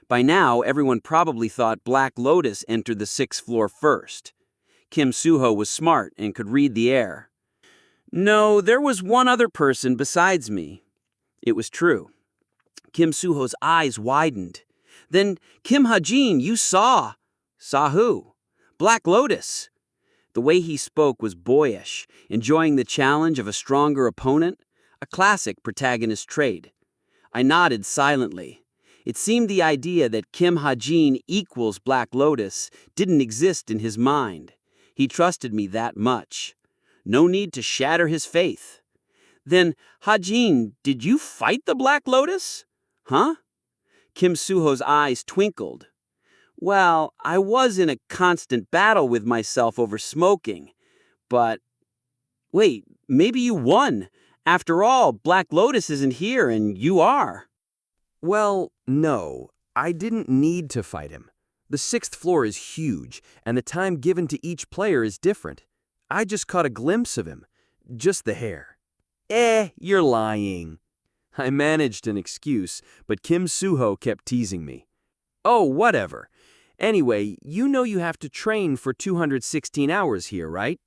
By now, everyone probably thought Black Lotus entered the 6th floor first. Kim Suho was smart and could read the air. No, there was one other person besides me. It was true. Kim Suho's eyes widened. Then, Kim Hajin, you saw. Saw who? Black Lotus. The way he spoke was boyish, enjoying the challenge of a stronger opponent, a classic protagonist trait. I nodded silently. It seemed the idea that Kim Hajin equals Black Lotus didn't exist in his mind. He trusted me that much. No need to shatter his faith. Then, Hajin, did you fight the Black Lotus? Huh? Kim Suho's eyes twinkled. Well, I was in a constant battle with myself over smoking. But, wait, maybe you won. After all, Black Lotus isn't here and you are. Well, no, I didn't need to fight him. The 6th floor is huge, and the time given to each player is different. I just caught a glimpse of him. Just the hair. You're lying. I managed an excuse, but Kim Suho kept teasing me. Oh, whatever. Anyway, you know you have to train for 216 hours here, right?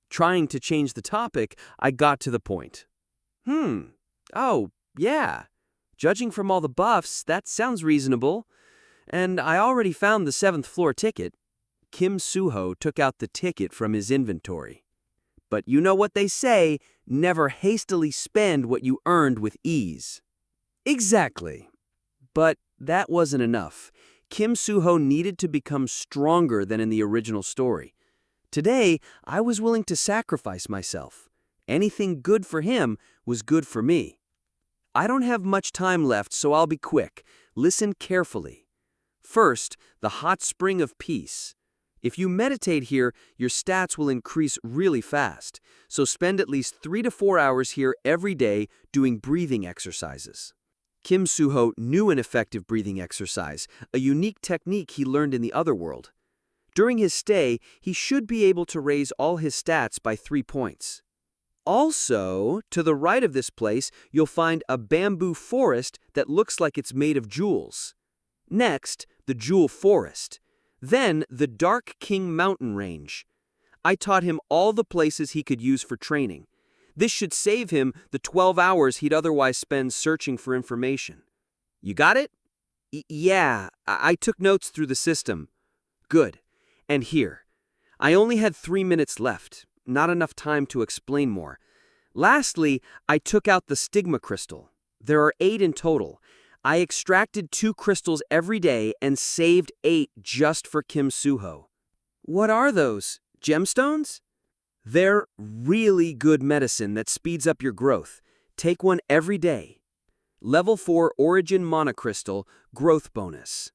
Trying to change the topic, I got to the point. Oh, yeah. Judging from all the buffs, that sounds reasonable. And I already found the 7th floor ticket. Kim Suho took out the ticket from his inventory. But you know what they say, never hastily spend what you earned with ease. Exactly. But that wasn't enough. Kim Suho needed to become stronger than in the original story. Today, I was willing to sacrifice myself. Anything good for him was good for me. I don't have much time left, so I'll be quick. Listen carefully. First, the hot spring of peace. If you meditate here, your stats will increase really fast, so spend at least 3 to 4 hours here every day doing breathing exercises. Kim Suho knew an effective breathing exercise, a unique technique he learned in the other world. During his stay, he should be able to raise all his stats by 3 points. Also, to the right of this place, you'll find a bamboo forest that looks like it's made of jewels. Next, the Jewel Forest. Then, the Dark King Mountain Range. I taught him all the places he could use for training. This should save him the 12 hours he'd otherwise spend searching for information. You got it? Yeah, I took notes through the system. Good. And here. I only had 3 minutes left. Not enough time to explain more. Lastly, I took out the stigma crystal. There are 8 in total. I extracted 2 crystals every day and saved 8 just for Kim Suho. What are those? Gemstones? They're really good medicine that speeds up your growth. Take one every day. Level 4 Origin Monocrystal, Growth Bonus.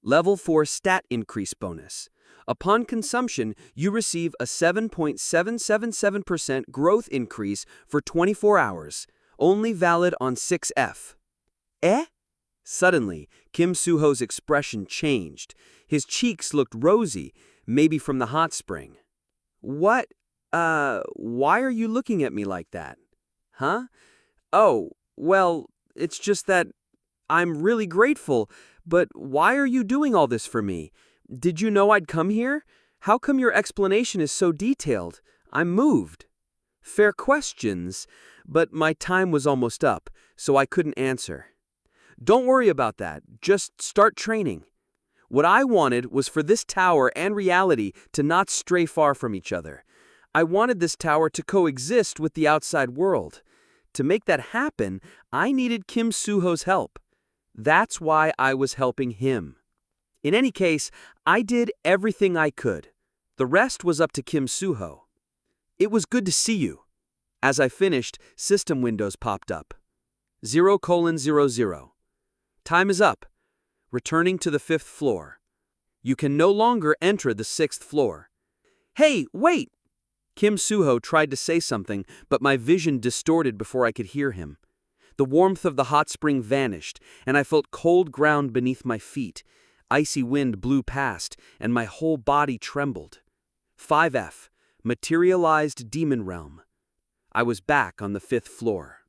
Level 4 Stat Increase Bonus. Upon consumption, you receive a 7.777% growth increase for 24 hours, only valid on 6F. Suddenly, Kim Suho's expression changed. His cheeks looked rosy, maybe from the hot spring. Why are you looking at me like that? Huh? Oh, well, it's just that I'm really grateful, but why are you doing all this for me? Did you know I'd come here? How come your explanation is so detailed? I'm moved. Fair questions, but my time was almost up, so I couldn't answer. Don't worry about that. Just start training. What I wanted was for this tower and reality to not stray far from each other. I wanted this tower to coexist with the outside world. To make that happen, I needed Kim Suho's help. That's why I was helping him. In any case, I did everything I could. The rest was up to Kim Suho. It was good to see you. As I finished, system windows popped up. 0:00. Time is up. Returning to the 5th floor. You can no longer enter the 6th floor. Hey, wait! Kim Suho tried to say something, but my vision distorted before I could hear him. The warmth of the hot spring vanished, and I felt cold ground beneath my feet. Icy wind blew past, and my whole body trembled. 5F, Materialized Demon Realm. I was back on the 5th floor.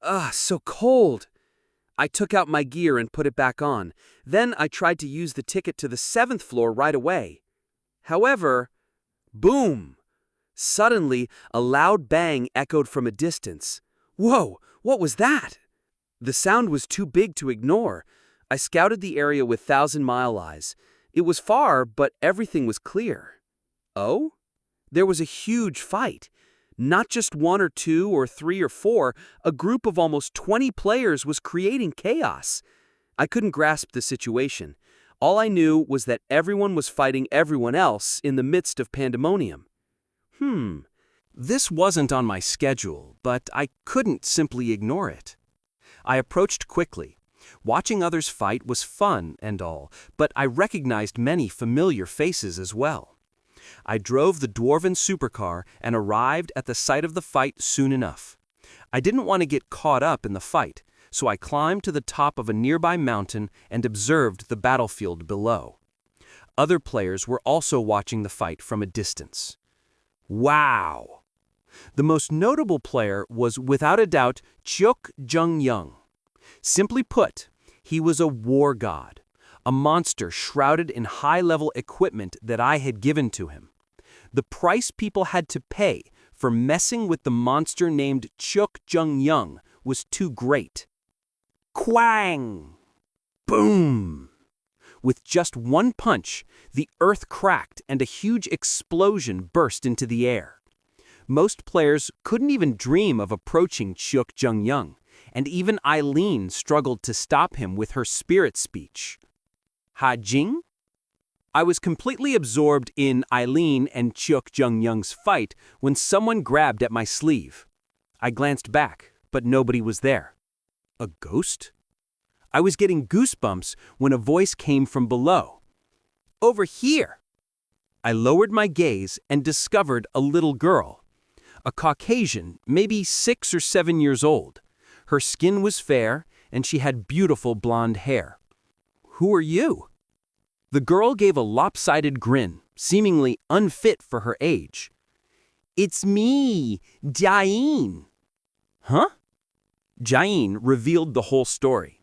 Ugh, so cold! I took out my gear and put it back on. Then I tried to use the ticket to the 7th floor right away. However, boom! Suddenly, a loud bang echoed from a distance. Whoa, what was that? The sound was too big to ignore. I scouted the area with 1,000-mile eyes. It was far, but everything was clear. Oh? There was a huge fight. Not just 1 or 2 or 3 or 4, a group of almost 20 players was creating chaos. I couldn't grasp the situation. All I knew was that everyone was fighting everyone else in the midst of pandemonium. This wasn't on my schedule, but I couldn't simply ignore it. I approached quickly. Watching others fight was fun and all, but I recognized many familiar faces as well. I drove the dwarven supercar and arrived at the site of the fight soon enough. I didn't want to get caught up in the fight, so I climbed to the top of a nearby mountain and observed the battlefield below. Other players were also watching the fight from a distance. Wow! The most notable player was without a doubt Cheok Jung-young. Simply put, he was a war god, a monster shrouded in high-level equipment that I had given to him. The price people had to pay for messing with the monster named Cheok Jung-young was too great. Quang! Boom! With just one punch, the earth cracked and a huge explosion burst into the air. Most players couldn't even dream of approaching Cheok Jung-young, and even Eileen struggled to stop him with her spirit speech. Hajin? I was completely absorbed in Eileen and Cheok Jung-young's fight when someone grabbed at my sleeve. I glanced back, but nobody was there. A ghost? I was getting goosebumps when a voice came from below. Over here! I lowered my gaze and discovered a little girl. A Caucasian, maybe 6 or 7 years old. Her skin was fair, and she had beautiful blonde hair. Who are you? The girl gave a lopsided grin, seemingly unfit for her age. It's me, Hajin. Huh? Hajin revealed the whole story.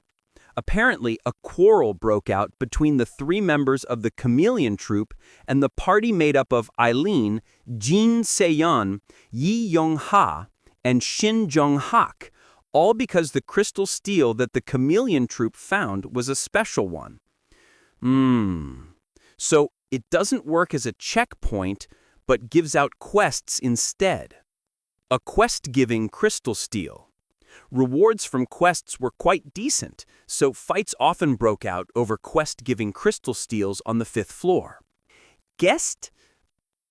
Apparently, a quarrel broke out between the 3 members of the Chameleon Troupe and the party made up of Eileen, Jin Se-yeon, Yi Yong-ha, and Shin Jong-hak, all because the crystal steel that the Chameleon Troupe found was a special one. So it doesn't work as a checkpoint, but gives out quests instead. A quest-giving crystal steel. Rewards from quests were quite decent, so fights often broke out over quest-giving crystal steels on the 5th floor. Guest?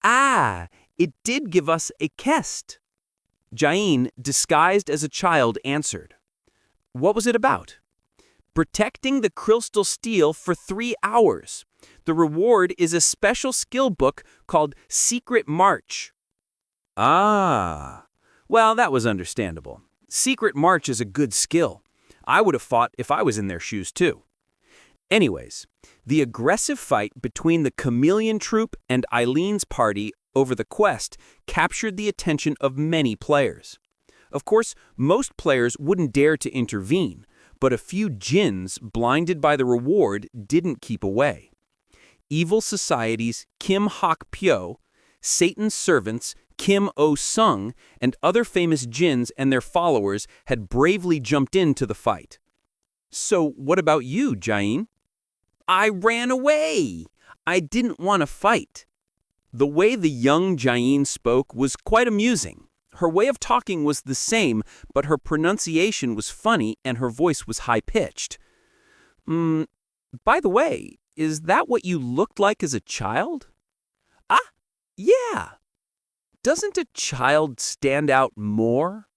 Ah, it did give us a quest. Hajin, disguised as a child, answered. What was it about? Protecting the crystal steel for 3 hours. The reward is a special skill book called Secret March. Ah, well, that was understandable. Secret March is a good skill. I would have fought if I was in their shoes too. Anyways, the aggressive fight between the Chameleon Troupe and Eileen's party over the quest captured the attention of many players. Of course, most players wouldn't dare to intervene, but a few djinns, blinded by the reward, didn't keep away. Evil Society's Kim Hak-pyo, Satan's servants Kim Oh-sung, and other famous djinns and their followers had bravely jumped into the fight. So what about you, Hajin? I ran away. I didn't want to fight. The way the young Hajin spoke was quite amusing. Her way of talking was the same, but her pronunciation was funny and her voice was high-pitched. By the way, is that what you looked like as a child? Ah, yeah. Doesn't a child stand out more?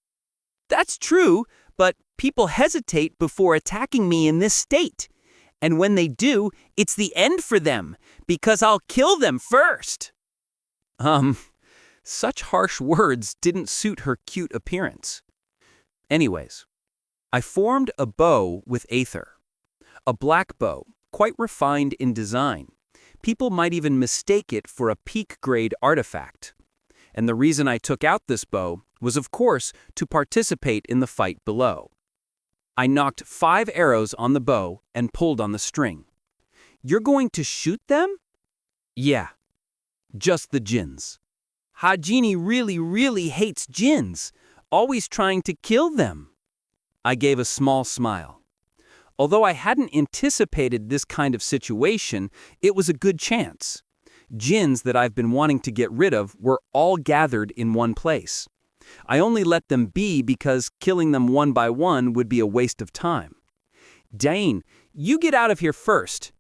That's true, but people hesitate before attacking me in this state. And when they do, it's the end for them, because I'll kill them first. Such harsh words didn't suit her cute appearance. Anyways, I formed a bow with Aether. A black bow, quite refined in design. People might even mistake it for a peak-grade artifact. And the reason I took out this bow was, of course, to participate in the fight below. I knocked 5 arrows on the bow and pulled on the string. "You're going to shoot them?" "Yeah, just the djinns. Hajin really hates djinns, always trying to kill them." I gave a small smile. Although I hadn't anticipated this kind of situation, it was a good chance. Djinns that I've been wanting to get rid of were all gathered in one place. I only let them be because killing them one by one would be a waste of time. "Dain, you get out of here first."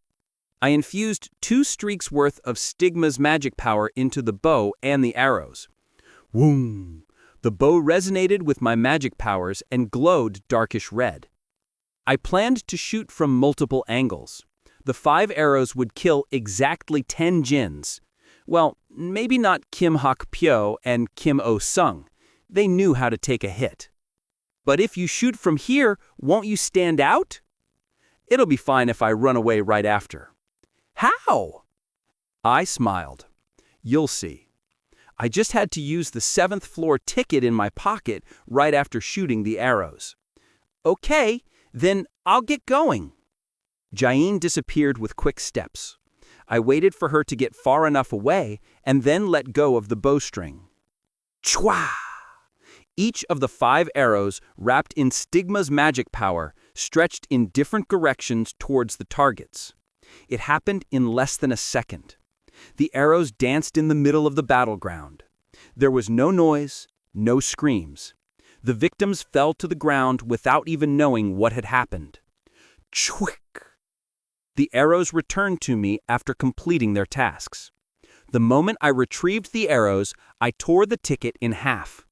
I infused 2 streaks worth of Stigma's magic power into the bow and the arrows. Woom! The bow resonated with my magic powers and glowed darkish red. I planned to shoot from multiple angles. The 5 arrows would kill exactly 10 djinns. Well, maybe not Kim Hak Pyo and Kim Oh Sung. They knew how to take a hit. "But if you shoot from here, won't you stand out?" "It'll be fine if I run away right after." "How?" I smiled. "You'll see. I just had to use the 7th floor ticket in my pocket right after shooting the arrows." "Okay, then I'll get going." Jain disappeared with quick steps. I waited for her to get far enough away and then let go of the bowstring. Chwa! Each of the 5 arrows, wrapped in Stigma's magic power, stretched in different directions towards the targets. It happened in less than a second. The arrows danced in the middle of the battleground. There was no noise, no screams. The victims fell to the ground without even knowing what had happened. Chwick! The arrows returned to me after completing their tasks. The moment I retrieved the arrows, I tore the ticket in half.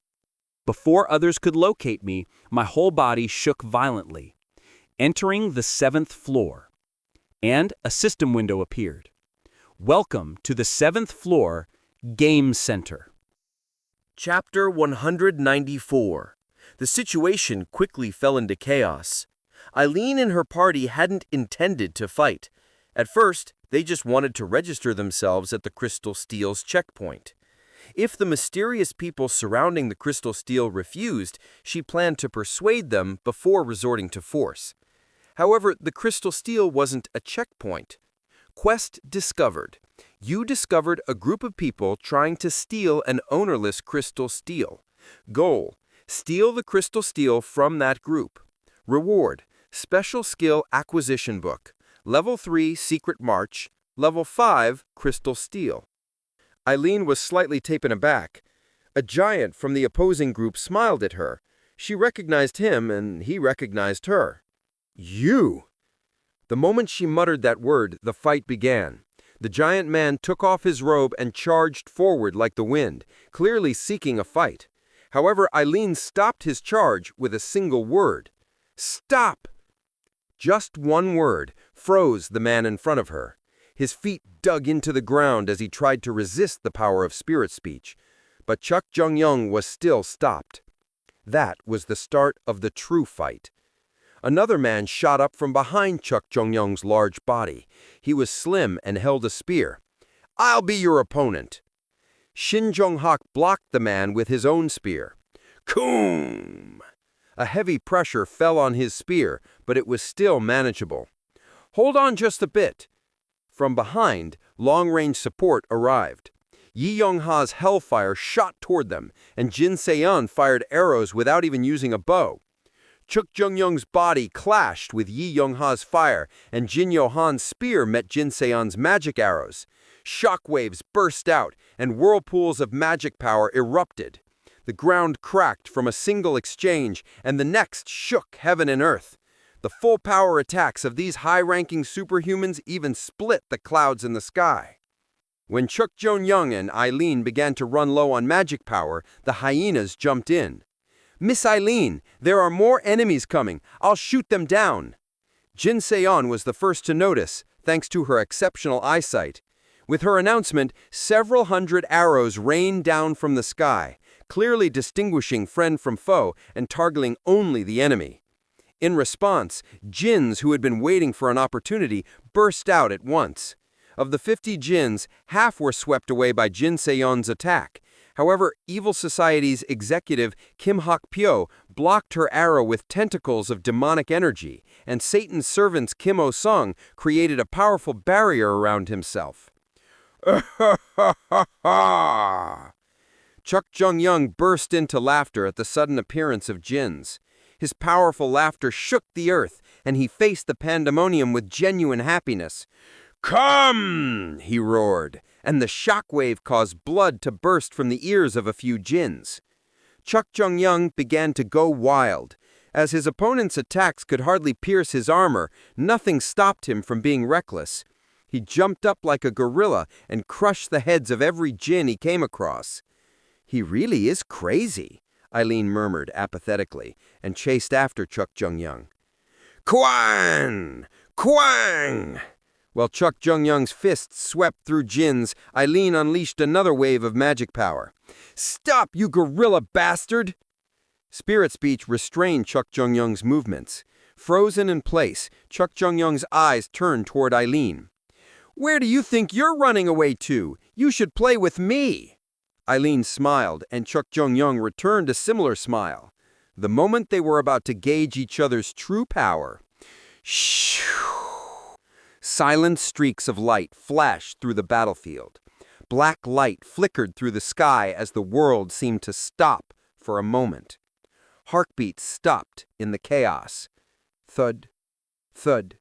Before others could locate me, my whole body shook violently, entering the 7th floor. And a system window appeared. "Welcome to the 7th floor Game Center." Chapter 194. The situation quickly fell into chaos. Eileen and her party hadn't intended to fight. At first, they just wanted to register themselves at the Crystal Steel's checkpoint. If the mysterious people surrounding the Crystal Steel refused, she planned to persuade them before resorting to force. However, the Crystal Steel wasn't a checkpoint. Quest discovered. You discovered a group of people trying to steal an ownerless Crystal Steel. Goal: steal the Crystal Steel from that group. Reward: Special Skill Acquisition Book. Level 3 Secret March. Level 5 Crystal Steel. Eileen was slightly taken aback. A giant from the opposing group smiled at her. She recognized him, and he recognized her. "You!" The moment she muttered that word, the fight began. The giant man took off his robe and charged forward like the wind, clearly seeking a fight. However, Eileen stopped his charge with a single word. "Stop!" Just one word froze the man in front of her. His feet dug into the ground as he tried to resist the power of spirit speech. But Chuk Jung-young was still stopped. That was the start of the true fight. Another man shot up from behind Chuk Jung-young's large body. He was slim and held a spear. "I'll be your opponent." Shin Jong-hak blocked the man with his own spear. Koom! A heavy pressure fell on his spear, but it was still manageable. "Hold on just a bit." From behind, long-range support arrived. Yi Young-ha's hellfire shot toward them, and Jin Se-yeon fired arrows without even using a bow. Chuk Jung-young's body clashed with Yi Young-ha's fire, and Jin Yo-han's spear met Jin Se-yeon's magic arrows. Shockwaves burst out, and whirlpools of magic power erupted. The ground cracked from a single exchange, and the next shook heaven and earth. The full power attacks of these high-ranking superhumans even split the clouds in the sky. When Chuk Jung-young and Eileen began to run low on magic power, the hyenas jumped in. "Miss Eileen, there are more enemies coming. I'll shoot them down." Jin Se-yeon was the first to notice, thanks to her exceptional eyesight. With her announcement, several hundred arrows rained down from the sky, clearly distinguishing friend from foe and targeting only the enemy. In response, djinns who had been waiting for an opportunity burst out at once. Of the 50 djinns, half were swept away by Jin Se-yeon's attack. However, Evil Society's executive Kim Hak-pyo blocked her arrow with tentacles of demonic energy, and Satan's servant's Kim Oh-sung created a powerful barrier around himself. Chuck Jung-young burst into laughter at the sudden appearance of djinns. His powerful laughter shook the earth, and he faced the pandemonium with genuine happiness. "Come!" he roared, and the shockwave caused blood to burst from the ears of a few djinns. Chuck Jung-young began to go wild. As his opponent's attacks could hardly pierce his armor, nothing stopped him from being reckless. He jumped up like a gorilla and crushed the heads of every djinn he came across. "He really is crazy," Eileen murmured apathetically, and chased after Chuck Jung-young. "Kwan! Kwang!" While Chuck Jung-young's fists swept through djinns, Eileen unleashed another wave of magic power. "Stop, you gorilla bastard!" Spirit speech restrained Chuck Jung-young's movements. Frozen in place, Chuck Jung-young's eyes turned toward Eileen. "Where do you think you're running away to? You should play with me!" Eileen smiled, and Chuck Jung-young returned a similar smile. The moment they were about to gauge each other's true power, silent streaks of light flashed through the battlefield. Black light flickered through the sky as the world seemed to stop for a moment. Heartbeats stopped in the chaos. Thud, thud.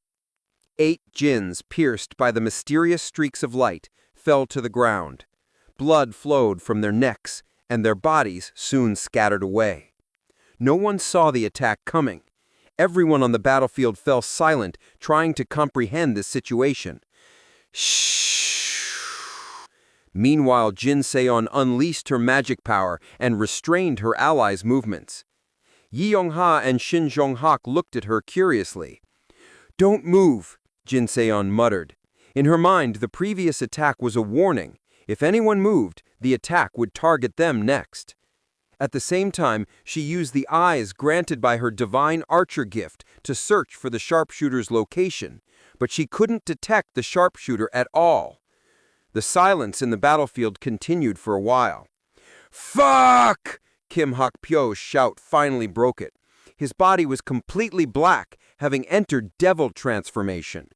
8 djinns, pierced by the mysterious streaks of light, fell to the ground. Blood flowed from their necks, and their bodies soon scattered away. No one saw the attack coming. Everyone on the battlefield fell silent, trying to comprehend this situation. Shh. Meanwhile, Jin Se-yeon unleashed her magic power and restrained her allies' movements. Yi Yong-ha and Shin Jong-hak looked at her curiously. "Don't move," Jin Se-yeon muttered. In her mind, the previous attack was a warning. If anyone moved, the attack would target them next. At the same time, she used the eyes granted by her divine archer gift to search for the sharpshooter's location, but she couldn't detect the sharpshooter at all. The silence in the battlefield continued for a while. "Fuck!" Kim Hak-pyo's shout finally broke it. His body was completely black, having entered devil transformation.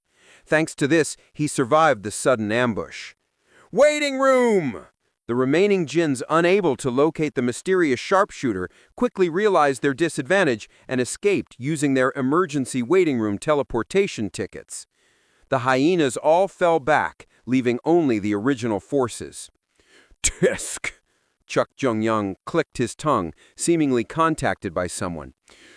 Thanks to this, he survived the sudden ambush. "Waiting room!" The remaining djinns, unable to locate the mysterious sharpshooter, quickly realized their disadvantage and escaped using their emergency waiting room teleportation tickets. The hyenas all fell back, leaving only the original forces. "Tisk!" Chuck Jung-young clicked his tongue, seemingly contacted by someone.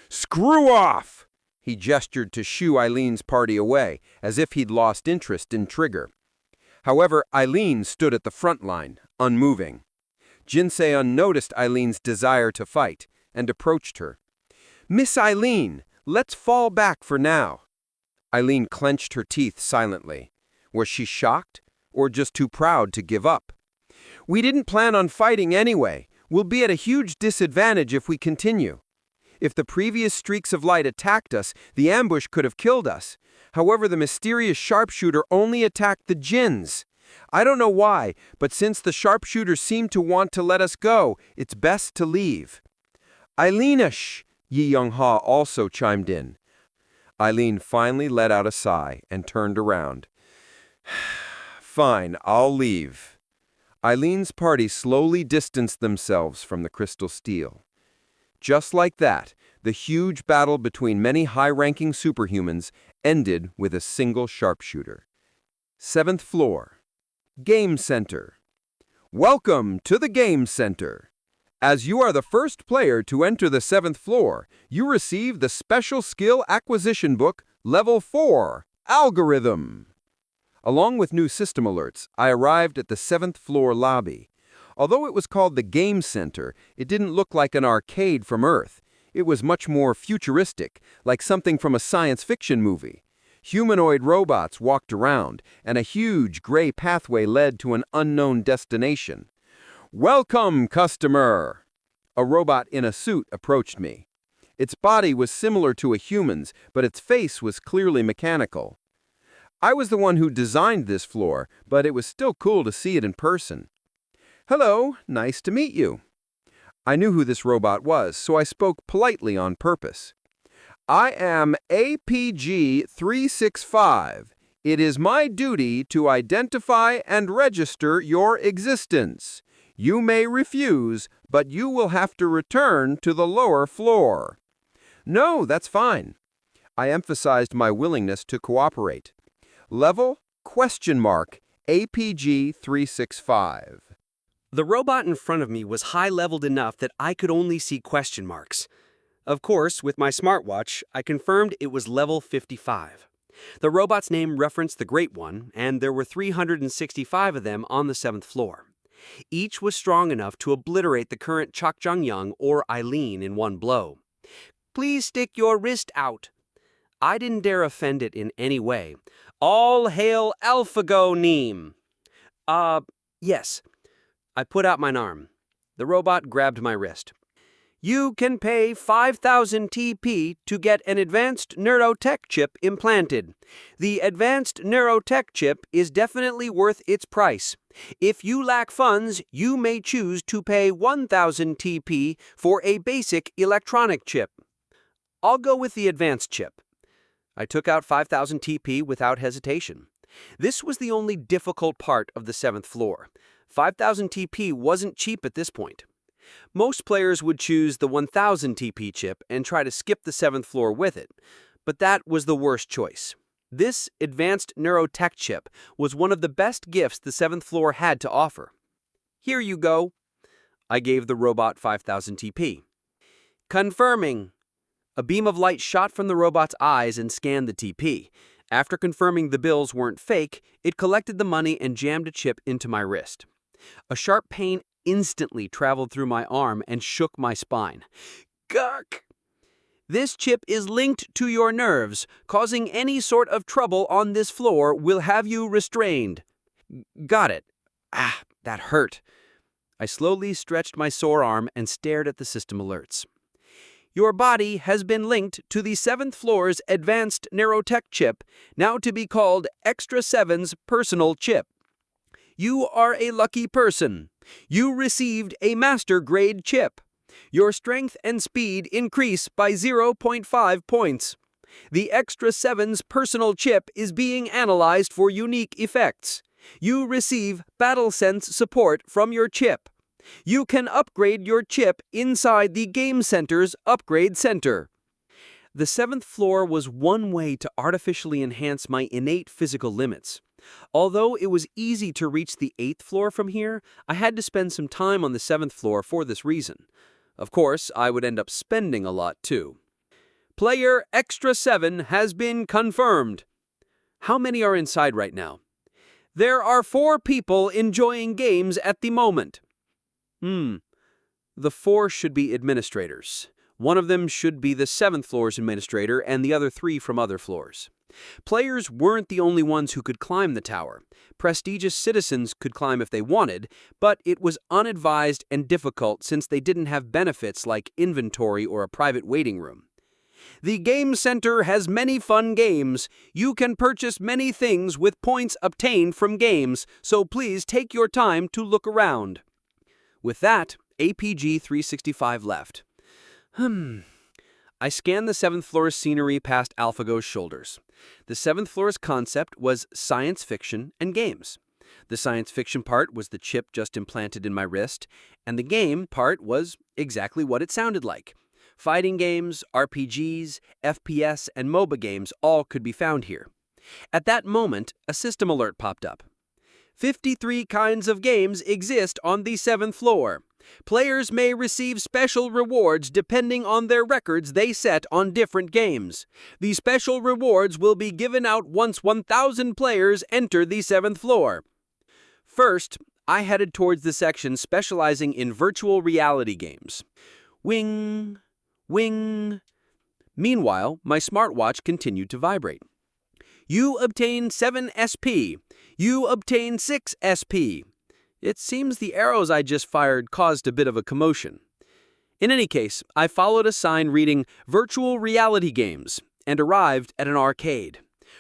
"Screw off!" He gestured to shoo Eileen's party away, as if he'd lost interest in Trigger. However, Eileen stood at the front line, unmoving. Jin Se-yeon noticed Eileen's desire to fight and approached her. "Miss Eileen, let's fall back for now." Eileen clenched her teeth silently. Was she shocked, or just too proud to give up? "We didn't plan on fighting anyway. We'll be at a huge disadvantage if we continue. If the previous streaks of light attacked us, the ambush could have killed us. However, the mysterious sharpshooter only attacked the djinns. I don't know why, but since the sharpshooter seemed to want to let us go, it's best to leave." "Eileen-ish," Yi Yong-ha also chimed in. Eileen finally let out a sigh and turned around. "Fine, I'll leave." Eileen's party slowly distanced themselves from the crystal steel. Just like that, the huge battle between many high-ranking superhumans ended with a single sharpshooter. 7th floor. Game Center. Welcome to the Game Center. As you are the first player to enter the 7th floor, you receive the Special Skill Acquisition Book, Level 4, Algorithm. Along with new system alerts, I arrived at the 7th floor lobby. Although it was called the Game Center, it didn't look like an arcade from Earth. It was much more futuristic, like something from a science fiction movie. Humanoid robots walked around, and a huge gray pathway led to an unknown destination. "Welcome, customer!" A robot in a suit approached me. Its body was similar to a human's, but its face was clearly mechanical. I was the one who designed this floor, but it was still cool to see it in person. "Hello, nice to meet you." I knew who this robot was, so I spoke politely on purpose. "I am APG-365. It is my duty to identify and register your existence. You may refuse, but you will have to return to the lower floor." "No, that's fine." I emphasized my willingness to cooperate. Level? APG-365. The robot in front of me was high-leveled enough that I could only see question marks. Of course, with my smartwatch, I confirmed it was level 55. The robot's name referenced the Great One, and there were 365 of them on the 7th floor. Each was strong enough to obliterate the current Chokjang or Eileen in one blow. "Please stick your wrist out." I didn't dare offend it in any way. "All hail AlphaGo Neem." Yes. I put out my arm. The robot grabbed my wrist. "You can pay 5,000 TP to get an advanced neurotech chip implanted. The advanced neurotech chip is definitely worth its price. If you lack funds, you may choose to pay 1,000 TP for a basic electronic chip." "I'll go with the advanced chip." I took out 5,000 TP without hesitation. This was the only difficult part of the 7th floor. 5,000 TP wasn't cheap at this point. Most players would choose the 1,000 TP chip and try to skip the 7th floor with it, but that was the worst choice. This advanced neurotech chip was one of the best gifts the 7th floor had to offer. "Here you go." I gave the robot 5,000 TP. "Confirming." A beam of light shot from the robot's eyes and scanned the TP. After confirming the bills weren't fake, it collected the money and jammed a chip into my wrist. A sharp pain instantly traveled through my arm and shook my spine. Gawk! "This chip is linked to your nerves. Causing any sort of trouble on this floor will have you restrained." "Got it." That hurt. I slowly stretched my sore arm and stared at the system alerts. "Your body has been linked to the 7th floor's advanced neurotech chip, now to be called Extra 7's personal chip. You are a lucky person. You received a master-grade chip. Your strength and speed increase by 0.5 points. The Extra 7's personal chip is being analyzed for unique effects. You receive battle sense support from your chip. You can upgrade your chip inside the Game Center's Upgrade Center." The 7th floor was one way to artificially enhance my innate physical limits. Although it was easy to reach the 8th floor from here, I had to spend some time on the 7th floor for this reason. Of course, I would end up spending a lot too. "Player Extra 7 has been confirmed." How many are inside right now? "There are 4 people enjoying games at the moment." The 4 should be administrators. One of them should be the 7th floor's administrator and the other 3 from other floors. Players weren't the only ones who could climb the tower. Prestigious citizens could climb if they wanted, but it was unadvised and difficult since they didn't have benefits like inventory or a private waiting room. "The Game Center has many fun games. You can purchase many things with points obtained from games, so please take your time to look around." With that, APG-365 left. I scanned the 7th floor's scenery past AlphaGo's shoulders. The 7th floor's concept was science fiction and games. The science fiction part was the chip just implanted in my wrist, and the game part was exactly what it sounded like. Fighting games, RPGs, FPS, and MOBA games all could be found here. At that moment, a system alert popped up. 53 kinds of games exist on the 7th floor. Players may receive special rewards depending on their records they set on different games. The special rewards will be given out once 1,000 players enter the 7th floor. First, I headed towards the section specializing in virtual reality games. Wing, wing. Meanwhile, my smartwatch continued to vibrate. You obtain 7 SP. You obtain 6 SP. It seems the arrows I just fired caused a bit of a commotion. In any case, I followed a sign reading Virtual Reality Games and arrived at an arcade.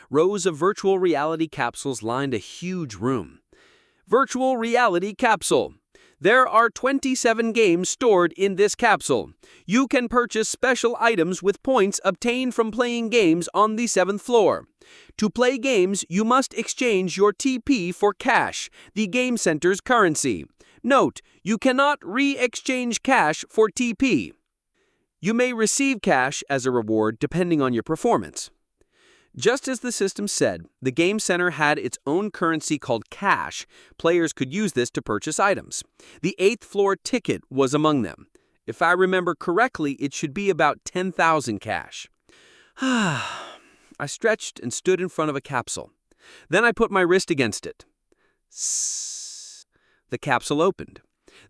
Rows of virtual reality capsules lined a huge room. Virtual Reality Capsule. There are 27 games stored in this capsule. You can purchase special items with points obtained from playing games on the 7th floor. To play games, you must exchange your TP for cash, the game center's currency. Note, you cannot re-exchange cash for TP. You may receive cash as a reward depending on your performance. Just as the system said, the Game Center had its own currency called cash. Players could use this to purchase items. The 8th floor ticket was among them. If I remember correctly, it should be about 10,000 cash. I stretched and stood in front of a capsule. Then I put my wrist against it. Sssss. The capsule opened.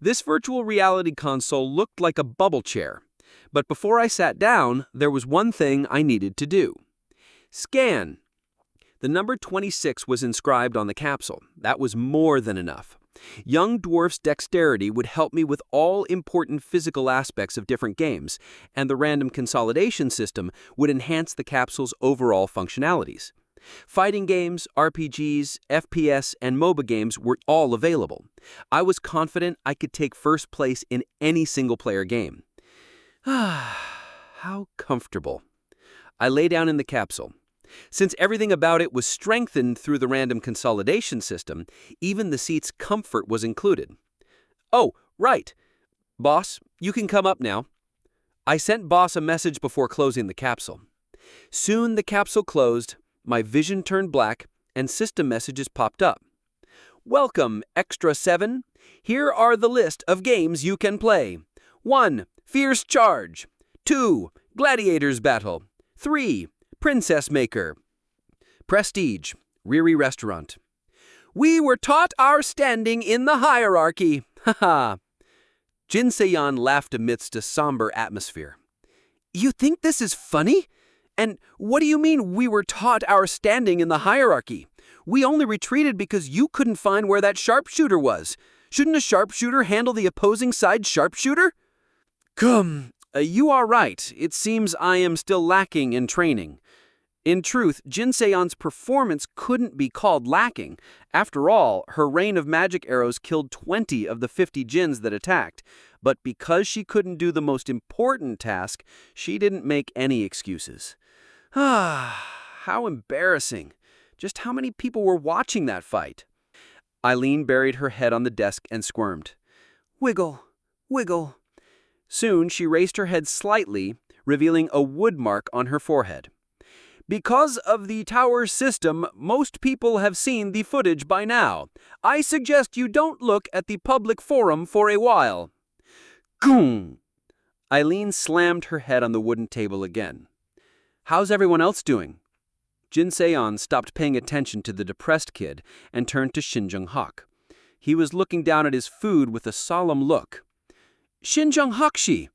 This virtual reality console looked like a bubble chair. But before I sat down, there was one thing I needed to do. Scan. The number 26 was inscribed on the capsule. That was more than enough. Young Dwarf's dexterity would help me with all important physical aspects of different games, and the random consolidation system would enhance the capsule's overall functionalities. Fighting games, RPGs, FPS, and MOBA games were all available. I was confident I could take first place in any single-player game. How comfortable. I lay down in the capsule. Since everything about it was strengthened through the random consolidation system, even the seat's comfort was included. Oh, right. Boss, you can come up now. I sent Boss a message before closing the capsule. Soon the capsule closed, my vision turned black, and system messages popped up. Welcome, Extra 7. Here are the list of games you can play. 1. Fierce Charge. 2. Gladiators Battle. 3. Princess Maker. Prestige. Riri Restaurant. We were taught our standing in the hierarchy. Haha. Jin Seyan laughed amidst a somber atmosphere. You think this is funny? And what do you mean we were taught our standing in the hierarchy? We only retreated because you couldn't find where that sharpshooter was. Shouldn't a sharpshooter handle the opposing side's sharpshooter? Come, you are right. It seems I am still lacking in training. In truth, Jin Seon's performance couldn't be called lacking. After all, her rain of magic arrows killed 20 of the 50 Jins that attacked. But because she couldn't do the most important task, she didn't make any excuses. How embarrassing. Just how many people were watching that fight? Eileen buried her head on the desk and squirmed. Wiggle, wiggle. Soon she raised her head slightly, revealing a wood mark on her forehead. Because of the tower system, most people have seen the footage by now. I suggest you don't look at the public forum for a while. Goom! Eileen slammed her head on the wooden table again. How's everyone else doing? Jin Seon stopped paying attention to the depressed kid and turned to Shin Jung-hak. He was looking down at his food with a solemn look. Shin Jung-hak-shi!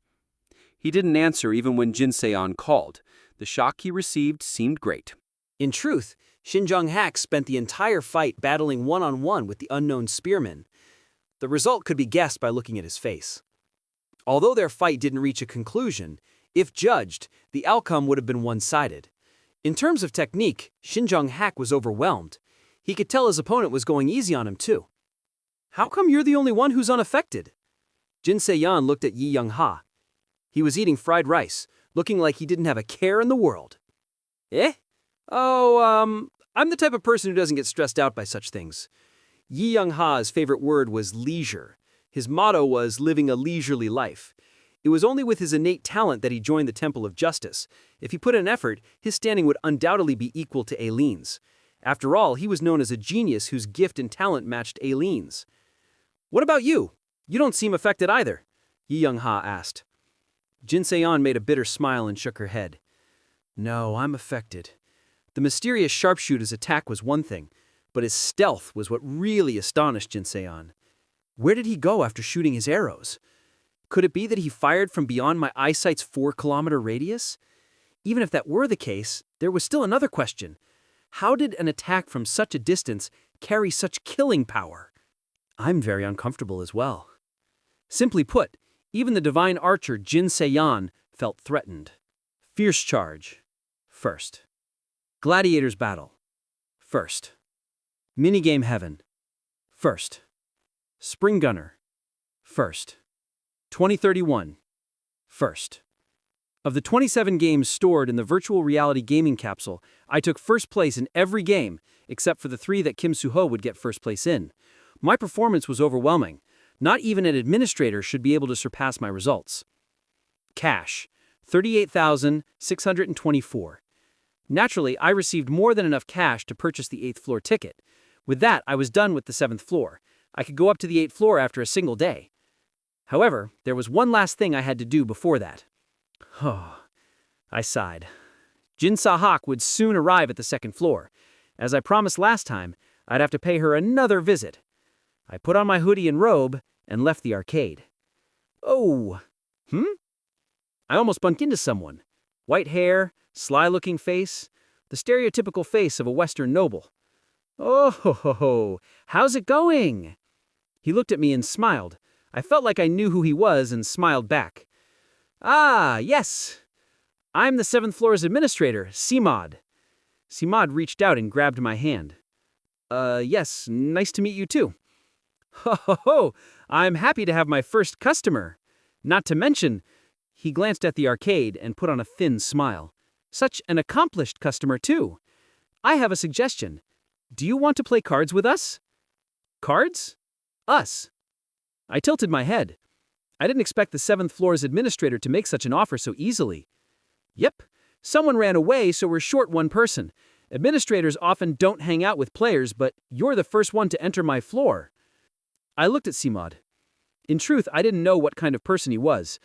He didn't answer even when Jin Seon called. The shock he received seemed great. In truth, Shin Jung-hak spent the entire fight battling one-on-one with the unknown spearman. The result could be guessed by looking at his face. Although their fight didn't reach a conclusion, if judged, the outcome would have been one-sided. In terms of technique, Shin Jung-hak was overwhelmed. He could tell his opponent was going easy on him too. How come you're the only one who's unaffected? Jin Se-yeon looked at Yi Young-ha. He was eating fried rice, looking like he didn't have a care in the world. Eh? Oh, I'm the type of person who doesn't get stressed out by such things. Yi Young-ha's favorite word was leisure. His motto was living a leisurely life. It was only with his innate talent that he joined the Temple of Justice. If he put in effort, his standing would undoubtedly be equal to Aileen's. After all, he was known as a genius whose gift and talent matched Aileen's. What about you? You don't seem affected either, Yi Young-ha asked. Jin Se-yeon made a bitter smile and shook her head. No, I'm affected. The mysterious sharpshooter's attack was one thing, but his stealth was what really astonished Jin Se-yeon. Where did he go after shooting his arrows? Could it be that he fired from beyond my eyesight's 4-kilometer radius? Even if that were the case, there was still another question. How did an attack from such a distance carry such killing power? I'm very uncomfortable as well. Simply put, Even the divine archer Jin Se-yan felt threatened. Fierce charge. First. Gladiators battle. First. Minigame heaven. First. Spring gunner. First. 2031. First. Of the 27 games stored in the virtual reality gaming capsule, I took first place in every game, except for the 3 that Kim Soo-ho would get first place in. My performance was overwhelming. Not even an administrator should be able to surpass my results. Cash. 38,624. Naturally, I received more than enough cash to purchase the 8th floor ticket. With that, I was done with the 7th floor. I could go up to the 8th floor after a single day. However, there was one last thing I had to do before that. I sighed. Jin Sa-hak would soon arrive at the 2nd floor. As I promised last time, I'd have to pay her another visit. I put on my hoodie and robe and left the arcade. Oh, I almost bumped into someone. White hair, sly-looking face, the stereotypical face of a Western noble. Oh, ho, ho, ho. How's it going? He looked at me and smiled. I felt like I knew who he was and smiled back. Ah, yes. I'm the 7th floor's administrator, Simad. Simad reached out and grabbed my hand. Yes, nice to meet you too. Ho, ho, ho. I'm happy to have my first customer. Not to mention, he glanced at the arcade and put on a thin smile. Such an accomplished customer too. I have a suggestion. Do you want to play cards with us? Cards? Us. I tilted my head. I didn't expect the 7th floor's administrator to make such an offer so easily. Yep, someone ran away, so we're short one person. Administrators often don't hang out with players, but you're the first one to enter my floor. I looked at Simad. In truth, I didn't know what kind of person he was.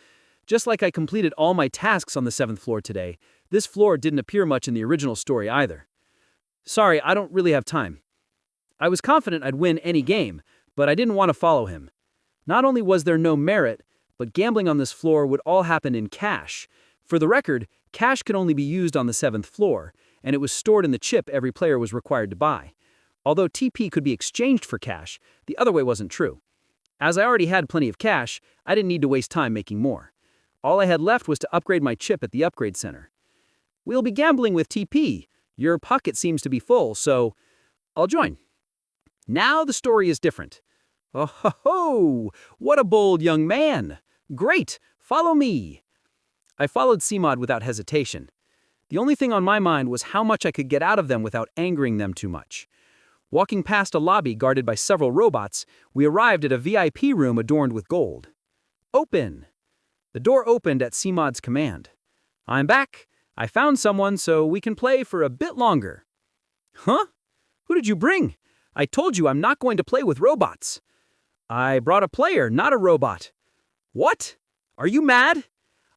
Just like I completed all my tasks on the 7th floor today, this floor didn't appear much in the original story either. Sorry, I don't really have time. I was confident I'd win any game, but I didn't want to follow him. Not only was there no merit, but gambling on this floor would all happen in cash. For the record, cash could only be used on the 7th floor, and it was stored in the chip every player was required to buy. Although TP could be exchanged for cash, the other way wasn't true. As I already had plenty of cash, I didn't need to waste time making more. All I had left was to upgrade my chip at the upgrade center. We'll be gambling with TP. Your pocket seems to be full, so I'll join. Now the story is different. Oh ho ho! What a bold young man! Great! Follow me! I followed Simad without hesitation. The only thing on my mind was how much I could get out of them without angering them too much. Walking past a lobby guarded by several robots, we arrived at a VIP room adorned with gold. Open! The door opened at Simad's command. I'm back. I found someone so we can play for a bit longer. Huh? Who did you bring? I told you I'm not going to play with robots. I brought a player, not a robot. What? Are you mad?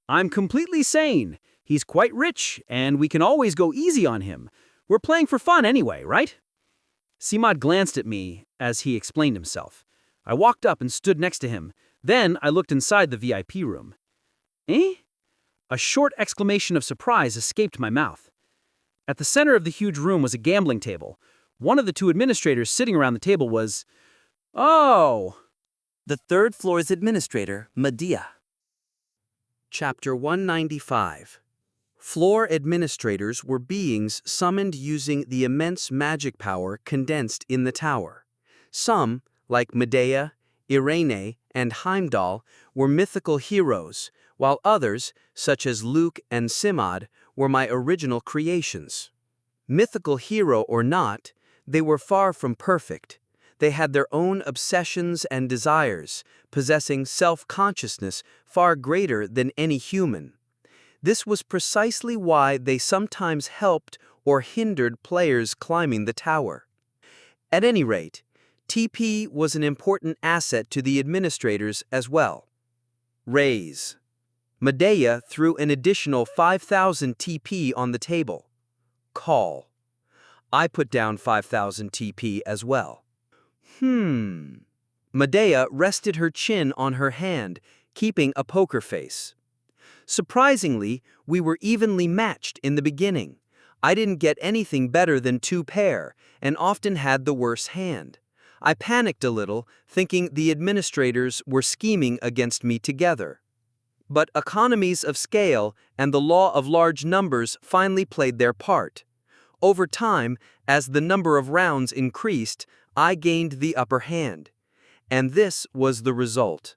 I'm completely sane. He's quite rich, and we can always go easy on him. We're playing for fun anyway, right? Simad glanced at me as he explained himself. I walked up and stood next to him. Then I looked inside the VIP room. Eh? A short exclamation of surprise escaped my mouth. At the center of the huge room was a gambling table. One of the 2 administrators sitting around the table was... Oh! The 3rd floor's administrator, Medea. Chapter 195. Floor administrators were beings summoned using the immense magic power condensed in the tower. Some, like Medea, Irene, and Heimdall, were mythical heroes, while others, such as Luke and Simad, were my original creations. Mythical hero or not, they were far from perfect. They had their own obsessions and desires, possessing self-consciousness far greater than any human. This was precisely why they sometimes helped or hindered players climbing the tower. At any rate, TP was an important asset to the administrators as well. Raise. Medea threw an additional 5,000 TP on the table. Call. I put down 5,000 TP as well. Medea rested her chin on her hand, keeping a poker face. Surprisingly, we were evenly matched in the beginning. I didn't get anything better than 2 pair, and often had the worse hand. I panicked a little, thinking the administrators were scheming against me together. But economies of scale and the law of large numbers finally played their part. Over time, as the number of rounds increased, I gained the upper hand. And this was the result.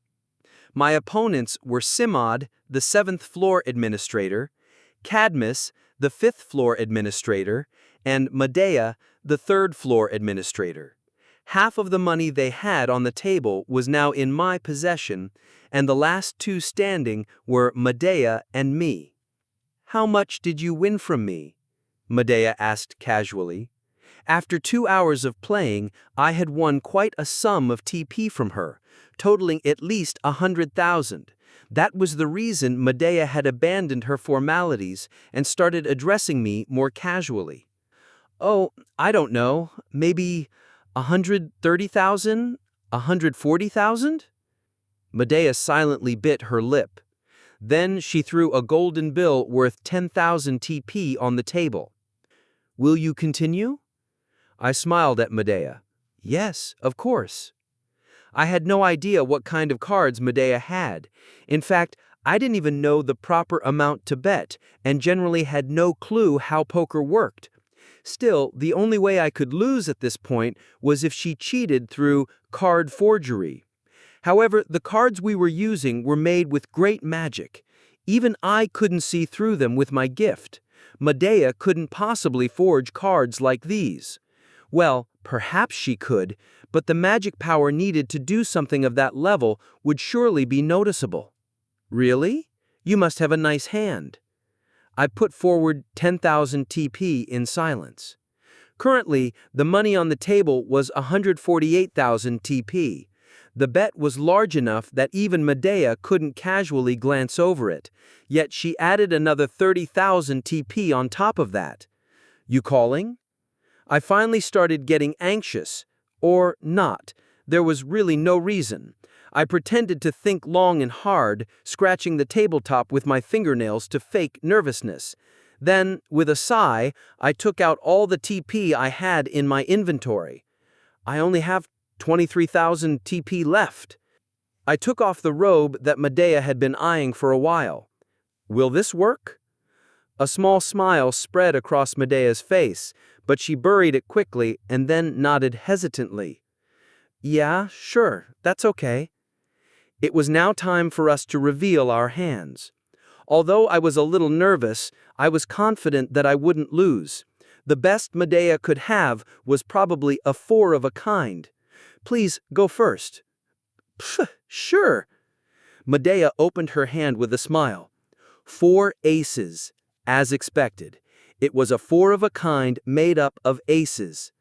My opponents were Simod, the 7th floor administrator, Cadmus, the 5th floor administrator, and Medea, the 3rd floor administrator. Half of the money they had on the table was now in my possession, and the last two standing were Medea and me. "How much did you win from me?" Medea asked casually. After 2 hours of playing, I had won quite a sum of TP from her, totaling at least 100,000. That was the reason Medea had abandoned her formalities and started addressing me more casually. "Oh, I don't know, maybe 130,000? 140,000? Medea silently bit her lip. Then she threw a golden bill worth 10,000 TP on the table. "Will you continue?" I smiled at Medea. "Yes, of course." I had no idea what kind of cards Medea had. In fact, I didn't even know the proper amount to bet, and generally had no clue how poker worked. Still, the only way I could lose at this point was if she cheated through card forgery. However, the cards we were using were made with great magic. Even I couldn't see through them with my gift. Medea couldn't possibly forge cards like these. Well, perhaps she could, but the magic power needed to do something of that level would surely be noticeable. "Really? You must have a nice hand." I put forward 10,000 TP in silence. Currently, the money on the table was 148,000 TP. The bet was large enough that even Medea couldn't casually glance over it, yet she added another 30,000 TP on top of that. "You calling?" I finally started getting anxious. Or not. There was really no reason. I pretended to think long and hard, scratching the tabletop with my fingernails to fake nervousness. Then, with a sigh, I took out all the TP I had in my inventory. "I only have 23,000 TP left." I took off the robe that Medea had been eyeing for a while. "Will this work?" A small smile spread across Medea's face, but she buried it quickly and then nodded hesitantly. "Yeah, sure, that's okay." It was now time for us to reveal our hands. Although I was a little nervous, I was confident that I wouldn't lose. The best Medea could have was probably a 4 of a kind. "Please, go first." "Pfft, sure." Medea opened her hand with a smile. 4 aces, as expected. It was a 4 of a kind made up of aces.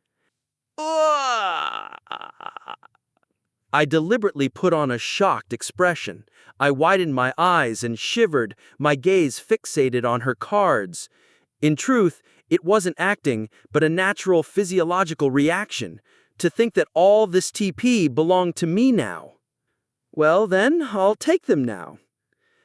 I deliberately put on a shocked expression. I widened my eyes and shivered, my gaze fixated on her cards. In truth, it wasn't acting, but a natural physiological reaction, to think that all this TP belonged to me now. "Well then, I'll take them now."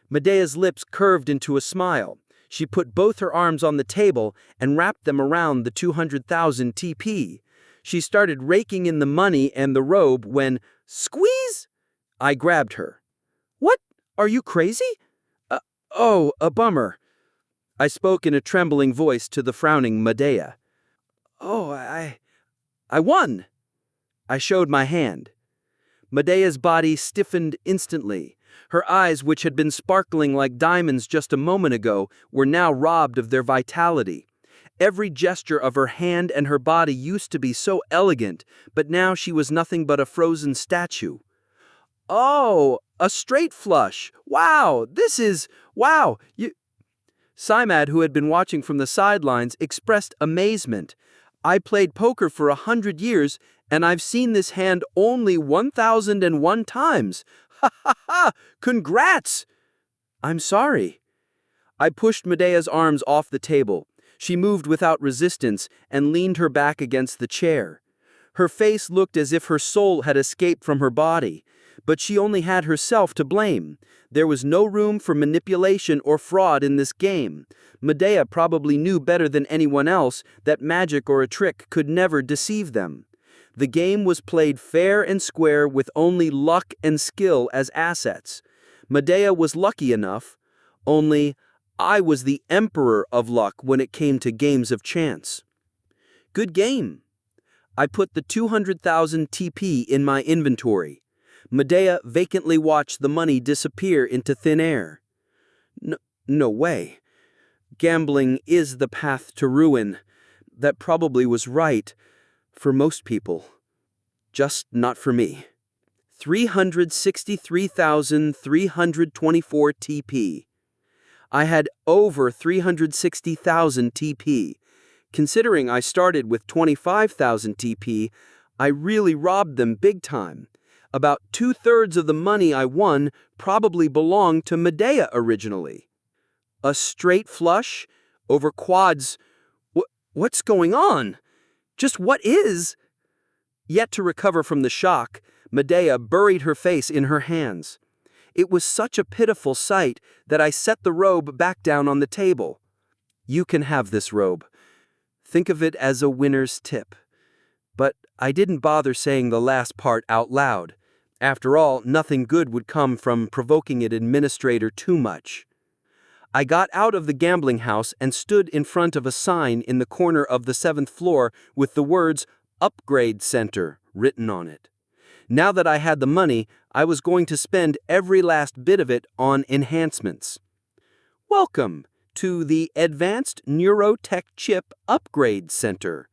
Medea's lips curved into a smile. She put both her arms on the table and wrapped them around the 200,000 TP. She started raking in the money and the robe when, squeeze! I grabbed her. "What? Are you crazy?" Oh, a bummer." I spoke in a trembling voice to the frowning Medea. "Oh, I won." I showed my hand. Medea's body stiffened instantly. Her eyes, which had been sparkling like diamonds just a moment ago, were now robbed of their vitality. Every gesture of her hand and her body used to be so elegant, but now she was nothing but a frozen statue. "Oh, a straight flush! Wow, wow, you..." Simad, who had been watching from the sidelines, expressed amazement. "I played poker for 100 years, and I've seen this hand only 1,001 times. Ha ha ha! Congrats!" "I'm sorry." I pushed Medea's arms off the table. She moved without resistance and leaned her back against the chair. Her face looked as if her soul had escaped from her body, but she only had herself to blame. There was no room for manipulation or fraud in this game. Medea probably knew better than anyone else that magic or a trick could never deceive them. The game was played fair and square with only luck and skill as assets. Medea was lucky enough, only I was the emperor of luck when it came to games of chance. Good game. I put the 200,000 TP in my inventory. Medea vacantly watched the money disappear into thin air. No way. Gambling is the path to ruin. That probably was right for most people. Just not for me. 363,324 TP. I had over 360,000 TP. Considering I started with 25,000 TP, I really robbed them big time. About 2/3 of the money I won probably belonged to Medea originally. A straight flush over quads. What's going on? Just what is? Yet to recover from the shock, Medea buried her face in her hands. It was such a pitiful sight that I set the robe back down on the table. You can have this robe. Think of it as a winner's tip. But I didn't bother saying the last part out loud. After all, nothing good would come from provoking an administrator too much. I got out of the gambling house and stood in front of a sign in the corner of the 7th floor with the words Upgrade Center written on it. Now that I had the money, I was going to spend every last bit of it on enhancements. Welcome to the Advanced Neurotech Chip Upgrade Center.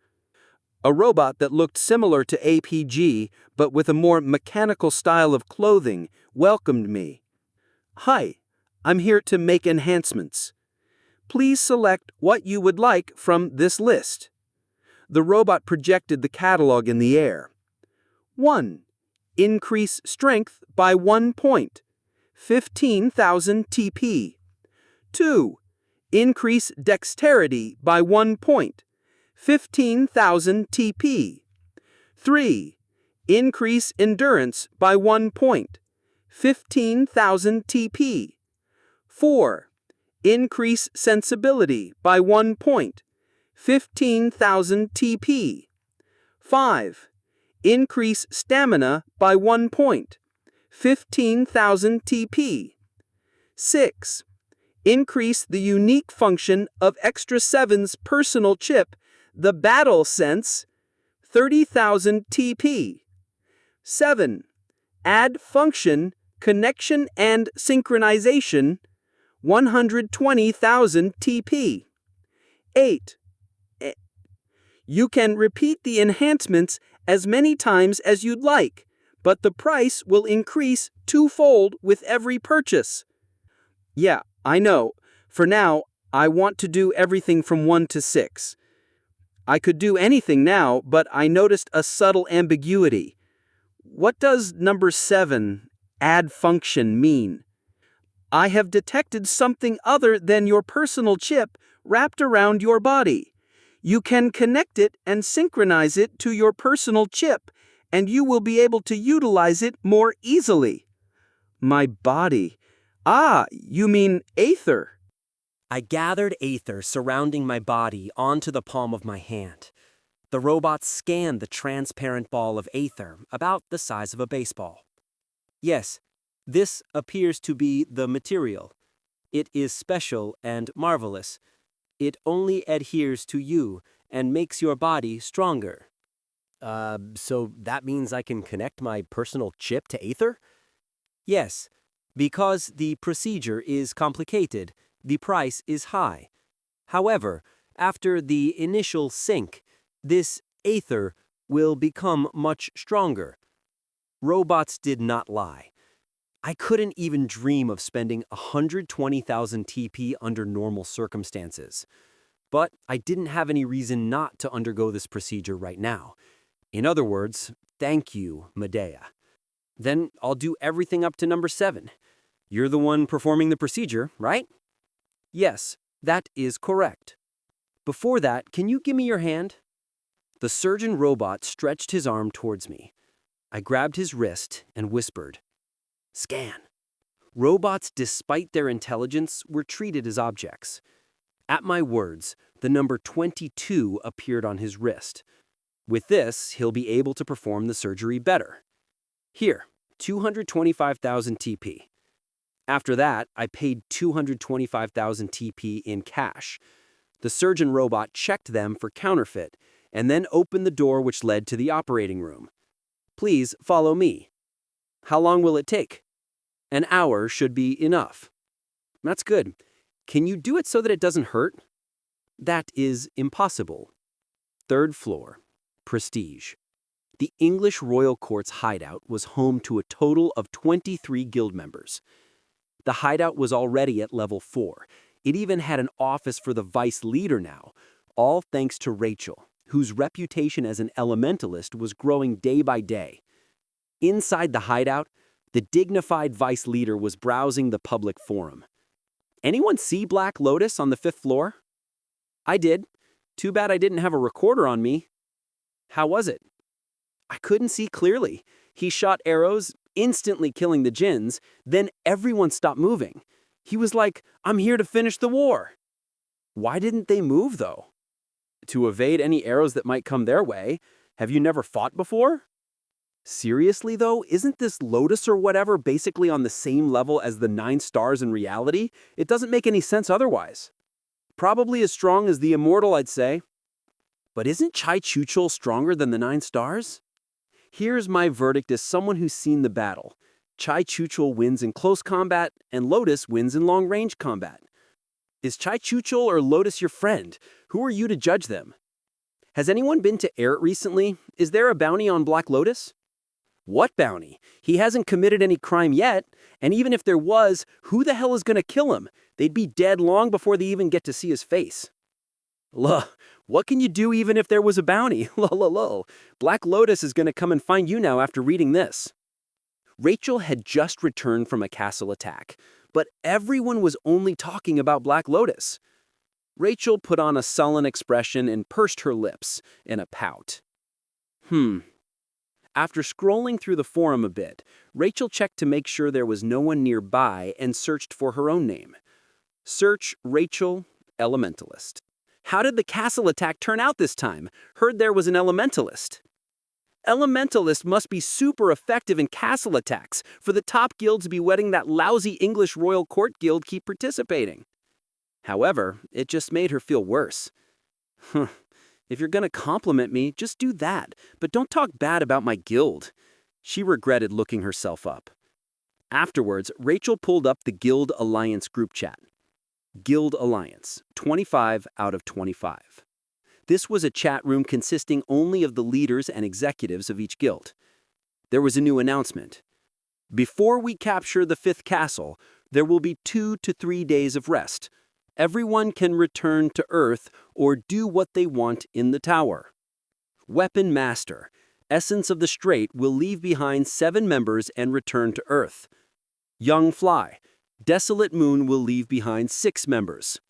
A robot that looked similar to APG, but with a more mechanical style of clothing, welcomed me. Hi, I'm here to make enhancements. Please select what you would like from this list. The robot projected the catalog in the air. 1. Increase strength by 1 point. 15,000 TP. 2. Increase dexterity by 1 point. 15,000 TP. 3. Increase endurance by 1 point. 15,000 TP. 4. Increase sensibility by 1 point. 15,000 TP. 5. Increase stamina by 1 point. 15,000 TP. 6. Increase the unique function of Extra 7's personal chip, the Battle Sense, 30,000 TP. 7. Add function, connection and synchronization, 120,000 TP. 8. You can repeat the enhancements as many times as you'd like, but the price will increase 2-fold with every purchase. Yeah, I know. For now, I want to do everything from 1 to 6. I could do anything now, but I noticed a subtle ambiguity. What does number 7, add function, mean? I have detected something other than your personal chip wrapped around your body. You can connect it and synchronize it to your personal chip, and you will be able to utilize it more easily. My body. Ah, you mean Aether. I gathered Aether surrounding my body onto the palm of my hand. The robot scanned the transparent ball of Aether, about the size of a baseball. Yes, this appears to be the material. It is special and marvelous. It only adheres to you and makes your body stronger. So that means I can connect my personal chip to Aether? Yes, because the procedure is complicated, the price is high. However, after the initial sync, this Aether will become much stronger. Robots did not lie. I couldn't even dream of spending 120,000 TP under normal circumstances. But I didn't have any reason not to undergo this procedure right now. In other words, thank you, Medea. Then I'll do everything up to number 7. You're the one performing the procedure, right? Yes, that is correct. Before that, can you give me your hand? The surgeon robot stretched his arm towards me. I grabbed his wrist and whispered, "Scan." Robots, despite their intelligence, were treated as objects. At my words, the number 22 appeared on his wrist. With this, he'll be able to perform the surgery better. Here, 225,000 TP. After that, I paid 225,000 TP in cash. The surgeon robot checked them for counterfeit and then opened the door which led to the operating room. Please follow me. How long will it take? An hour should be enough. That's good. Can you do it so that it doesn't hurt? That is impossible. 3rd floor. Prestige. The English Royal Court's hideout was home to a total of 23 guild members. The hideout was already at level 4. It even had an office for the vice leader now, all thanks to Rachel, whose reputation as an elementalist was growing day by day. Inside the hideout, the dignified vice leader was browsing the public forum. Anyone see Black Lotus on the 5th floor? I did. Too bad I didn't have a recorder on me. How was it? I couldn't see clearly. He shot arrows, instantly killing the djinns, then everyone stopped moving. He was like, "I'm here to finish the war." Why didn't they move, though? To evade any arrows that might come their way. Have you never fought before? Seriously, though, isn't this Lotus or whatever basically on the same level as the 9 stars in reality? It doesn't make any sense otherwise. Probably as strong as the Immortal, I'd say. But isn't Chai Chuchul stronger than the 9 stars? Here's my verdict as someone who's seen the battle. Chai Chuchul wins in close combat, and Lotus wins in long-range combat. Is Chai Chuchul or Lotus your friend? Who are you to judge them? Has anyone been to Eret recently? Is there a bounty on Black Lotus? What bounty? He hasn't committed any crime yet, and even if there was, who the hell is going to kill him? They'd be dead long before they even get to see his face. What can you do even if there was a bounty? Black Lotus is going to come and find you now after reading this. Rachel had just returned from a castle attack, but everyone was only talking about Black Lotus. Rachel put on a sullen expression and pursed her lips in a pout. After scrolling through the forum a bit, Rachel checked to make sure there was no one nearby and searched for her own name. Search Rachel Elementalist. How did the castle attack turn out this time? Heard there was an Elementalist. Elementalist must be super effective in castle attacks for the top guild to be letting that lousy English Royal Court guild keep participating. However, it just made her feel worse. If you're gonna compliment me, just do that, but don't talk bad about my guild. She regretted looking herself up. Afterwards, Rachel pulled up the Guild Alliance group chat. Guild Alliance, 25 out of 25. This was a chat room consisting only of the leaders and executives of each guild. There was a new announcement. Before we capture the 5th castle, there will be 2 to 3 days of rest. Everyone can return to Earth or do what they want in the tower. Weapon Master, Essence of the Strait, will leave behind 7 members and return to Earth. Young Fly, Desolate Moon will leave behind 6 members.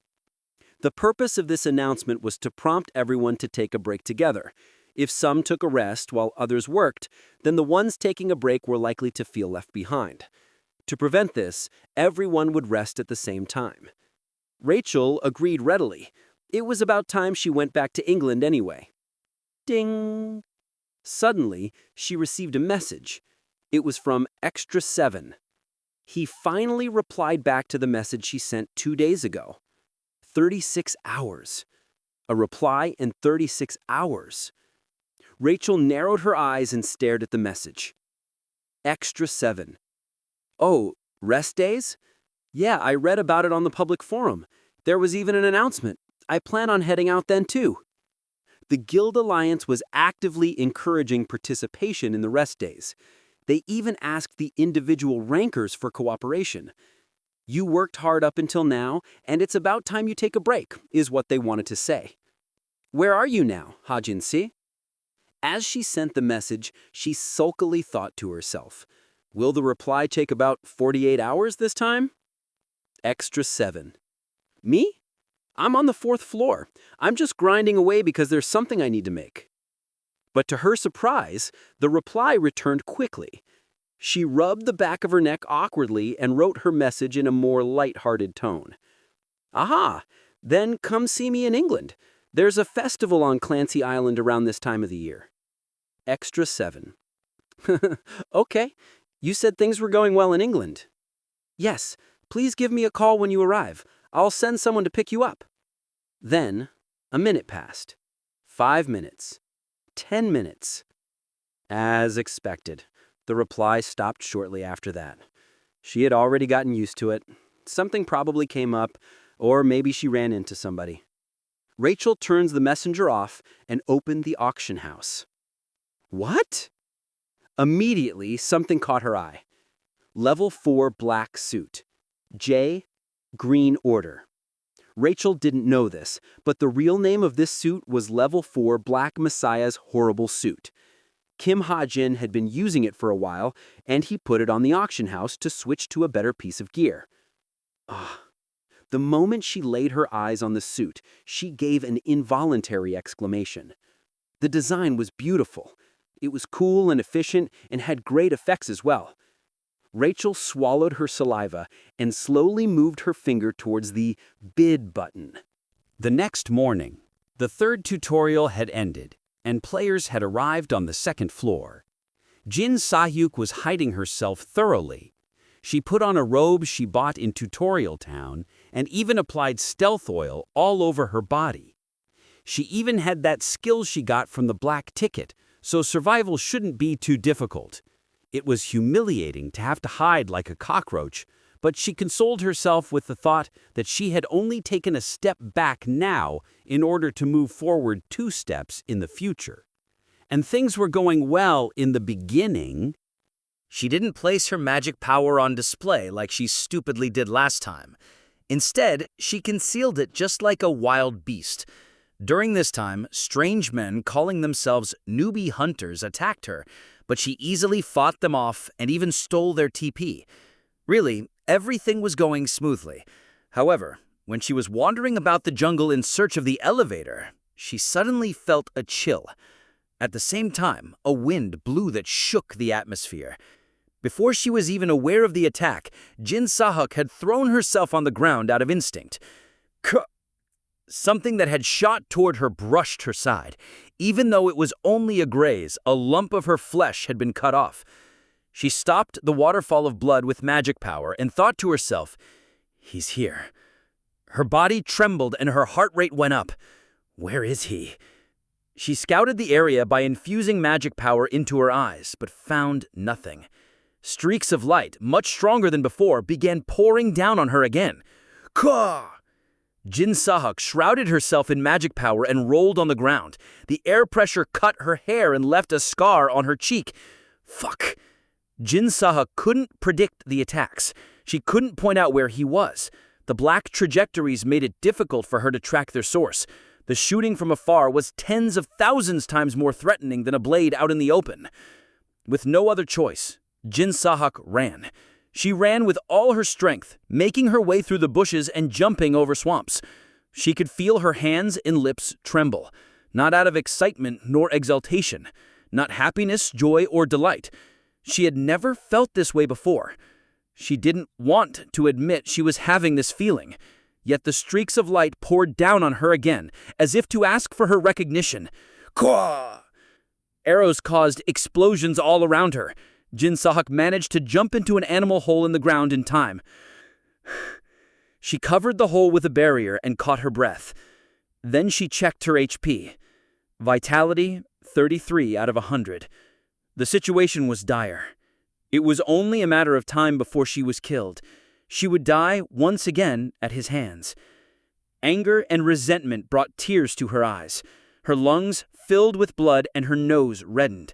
The purpose of this announcement was to prompt everyone to take a break together. If some took a rest while others worked, then the ones taking a break were likely to feel left behind. To prevent this, everyone would rest at the same time. Rachel agreed readily. It was about time she went back to England anyway. Ding! Suddenly, she received a message. It was from Extra 7. He finally replied back to the message she sent 2 days ago. 36 hours. A reply in 36 hours. Rachel narrowed her eyes and stared at the message. Extra 7. Oh, rest days? Yeah, I read about it on the public forum. There was even an announcement. I plan on heading out then too. The Guild Alliance was actively encouraging participation in the rest days. They even asked the individual rankers for cooperation. You worked hard up until now, and it's about time you take a break, is what they wanted to say. Where are you now, Hajin si? As she sent the message, she sulkily thought to herself, will the reply take about 48 hours this time? Extra 7. Me? I'm on the 4th floor. I'm just grinding away because there's something I need to make. But to her surprise, the reply returned quickly. She rubbed the back of her neck awkwardly and wrote her message in a more light-hearted tone. Aha! Then come see me in England. There's a festival on Clancy Island around this time of the year. Extra 7. Okay. You said things were going well in England. Yes, Please give me a call when you arrive. I'll send someone to pick you up." Then, a minute passed. 5 minutes. 10 minutes. As expected, the reply stopped shortly after that. She had already gotten used to it. Something probably came up, or maybe she ran into somebody. Rachel turns the messenger off and opened the auction house. What? Immediately, something caught her eye. Level 4 black suit. J, green order. Rachel didn't know this, but the real name of this suit was Level 4 Black Messiah's horrible suit. Kim Hajin had been using it for a while, and he put it on the auction house to switch to a better piece of gear. The moment she laid her eyes on the suit, she gave an involuntary exclamation. The design was beautiful. It was cool and efficient and had great effects as well. Rachel swallowed her saliva and slowly moved her finger towards the bid button. The next morning, the third tutorial had ended, and players had arrived on the second floor. Jin Sahyuk was hiding herself thoroughly. She put on a robe she bought in Tutorial Town and even applied stealth oil all over her body. She even had that skill she got from the black ticket, so survival shouldn't be too difficult. It was humiliating to have to hide like a cockroach, but she consoled herself with the thought that she had only taken a step back now in order to move forward 2 steps in the future. And things were going well in the beginning. She didn't place her magic power on display like she stupidly did last time. Instead, she concealed it just like a wild beast. During this time, strange men calling themselves newbie hunters attacked her, but she easily fought them off and even stole their TP. Really, everything was going smoothly. However, when she was wandering about the jungle in search of the elevator, she suddenly felt a chill. At the same time, a wind blew that shook the atmosphere. Before she was even aware of the attack, Jin Sahyuk had thrown herself on the ground out of instinct. Something that had shot toward her brushed her side. Even though it was only a graze, a lump of her flesh had been cut off. She stopped the waterfall of blood with magic power and thought to herself, "He's here." Her body trembled and her heart rate went up. Where is he? She scouted the area by infusing magic power into her eyes, but found nothing. Streaks of light, much stronger than before, began pouring down on her again. Caw! Jin Sahyuk shrouded herself in magic power and rolled on the ground. The air pressure cut her hair and left a scar on her cheek. Fuck! Jin Sahyuk couldn't predict the attacks. She couldn't point out where he was. The black trajectories made it difficult for her to track their source. The shooting from afar was tens of thousands times more threatening than a blade out in the open. With no other choice, Jin Sahyuk ran. She ran with all her strength, making her way through the bushes and jumping over swamps. She could feel her hands and lips tremble, not out of excitement nor exultation, not happiness, joy, or delight. She had never felt this way before. She didn't want to admit she was having this feeling, yet the streaks of light poured down on her again, as if to ask for her recognition. Quah! Arrows caused explosions all around her. Jin Sahyuk managed to jump into an animal hole in the ground in time. She covered the hole with a barrier and caught her breath. Then she checked her HP. Vitality, 33 out of 100. The situation was dire. It was only a matter of time before she was killed. She would die once again at his hands. Anger and resentment brought tears to her eyes. Her lungs filled with blood and her nose reddened.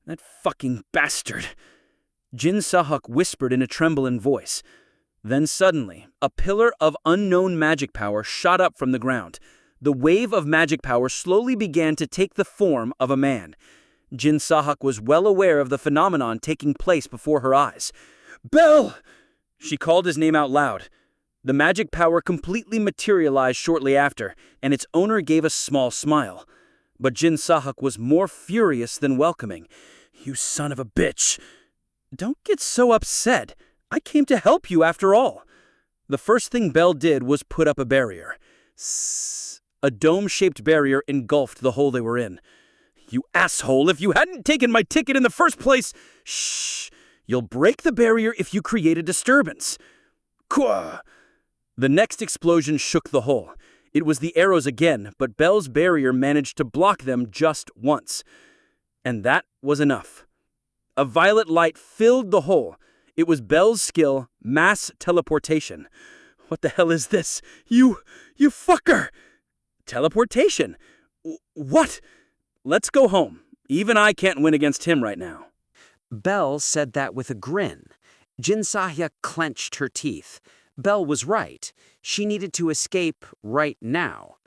That fucking bastard. Jin Sahyuk whispered in a trembling voice. Then suddenly, a pillar of unknown magic power shot up from the ground. The wave of magic power slowly began to take the form of a man. Jin Sahyuk was well aware of the phenomenon taking place before her eyes. Bell! She called his name out loud. The magic power completely materialized shortly after, and its owner gave a small smile. But Jin Sahyuk was more furious than welcoming. You son of a bitch! Don't get so upset. I came to help you after all. The first thing Belle did was put up a barrier. A dome-shaped barrier engulfed the hole they were in. You asshole, if you hadn't taken my ticket in the first place... Shh! You'll break the barrier if you create a disturbance. Kwa! The next explosion shook the hole. It was the arrows again, but Belle's barrier managed to block them just once. And that was enough. A violet light filled the hole. It was Belle's skill, mass teleportation. What the hell is this? You fucker! Teleportation? What? Let's go home. Even I can't win against him right now. Belle said that with a grin. Jin Sahya clenched her teeth. Belle was right. She needed to escape right now.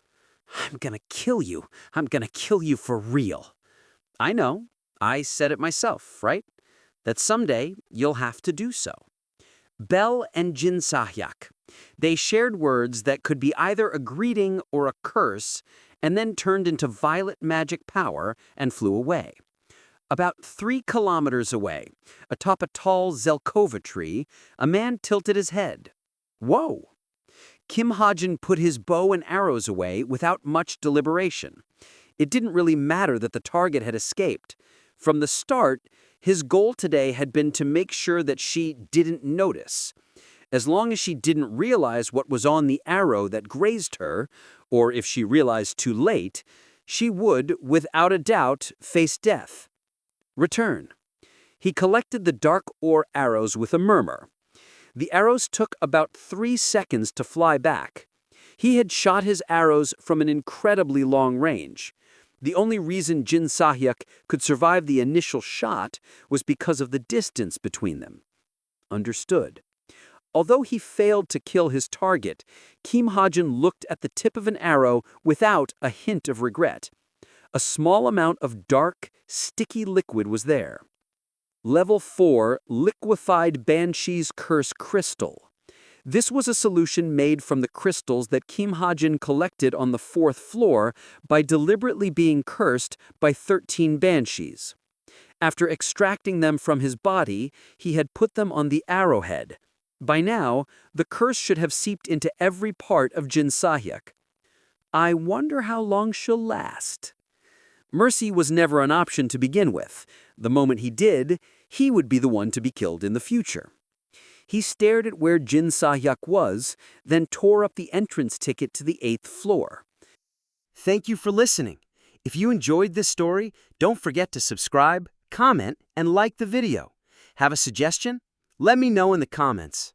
I'm gonna kill you. I'm gonna kill you for real. I know. I said it myself, right? That someday you'll have to do so. Belle and Jin Sahyak. They shared words that could be either a greeting or a curse, and then turned into violet magic power and flew away. About 3 kilometers away, atop a tall Zelkova tree, a man tilted his head. Whoa! Kim Hajin put his bow and arrows away without much deliberation. It didn't really matter that the target had escaped. From the start, his goal today had been to make sure that she didn't notice. As long as she didn't realize what was on the arrow that grazed her, or if she realized too late, she would, without a doubt, face death. Return. He collected the dark ore arrows with a murmur. The arrows took about 3 seconds to fly back. He had shot his arrows from an incredibly long range. The only reason Jin Sahyak could survive the initial shot was because of the distance between them. Understood. Although he failed to kill his target, Kim Hajin looked at the tip of an arrow without a hint of regret. A small amount of dark, sticky liquid was there. Level 4 Liquefied Banshee's Curse Crystal. This was a solution made from the crystals that Kim Hajin collected on the 4th floor by deliberately being cursed by 13 banshees. After extracting them from his body, he had put them on the arrowhead. By now, the curse should have seeped into every part of Jin Sahyak. I wonder how long she'll last. Mercy was never an option to begin with. The moment he did, he would be the one to be killed in the future. He stared at where Jin Sahyak was, then tore up the entrance ticket to the 8th floor. Thank you for listening. If you enjoyed this story, don't forget to subscribe, comment, and like the video. Have a suggestion? Let me know in the comments.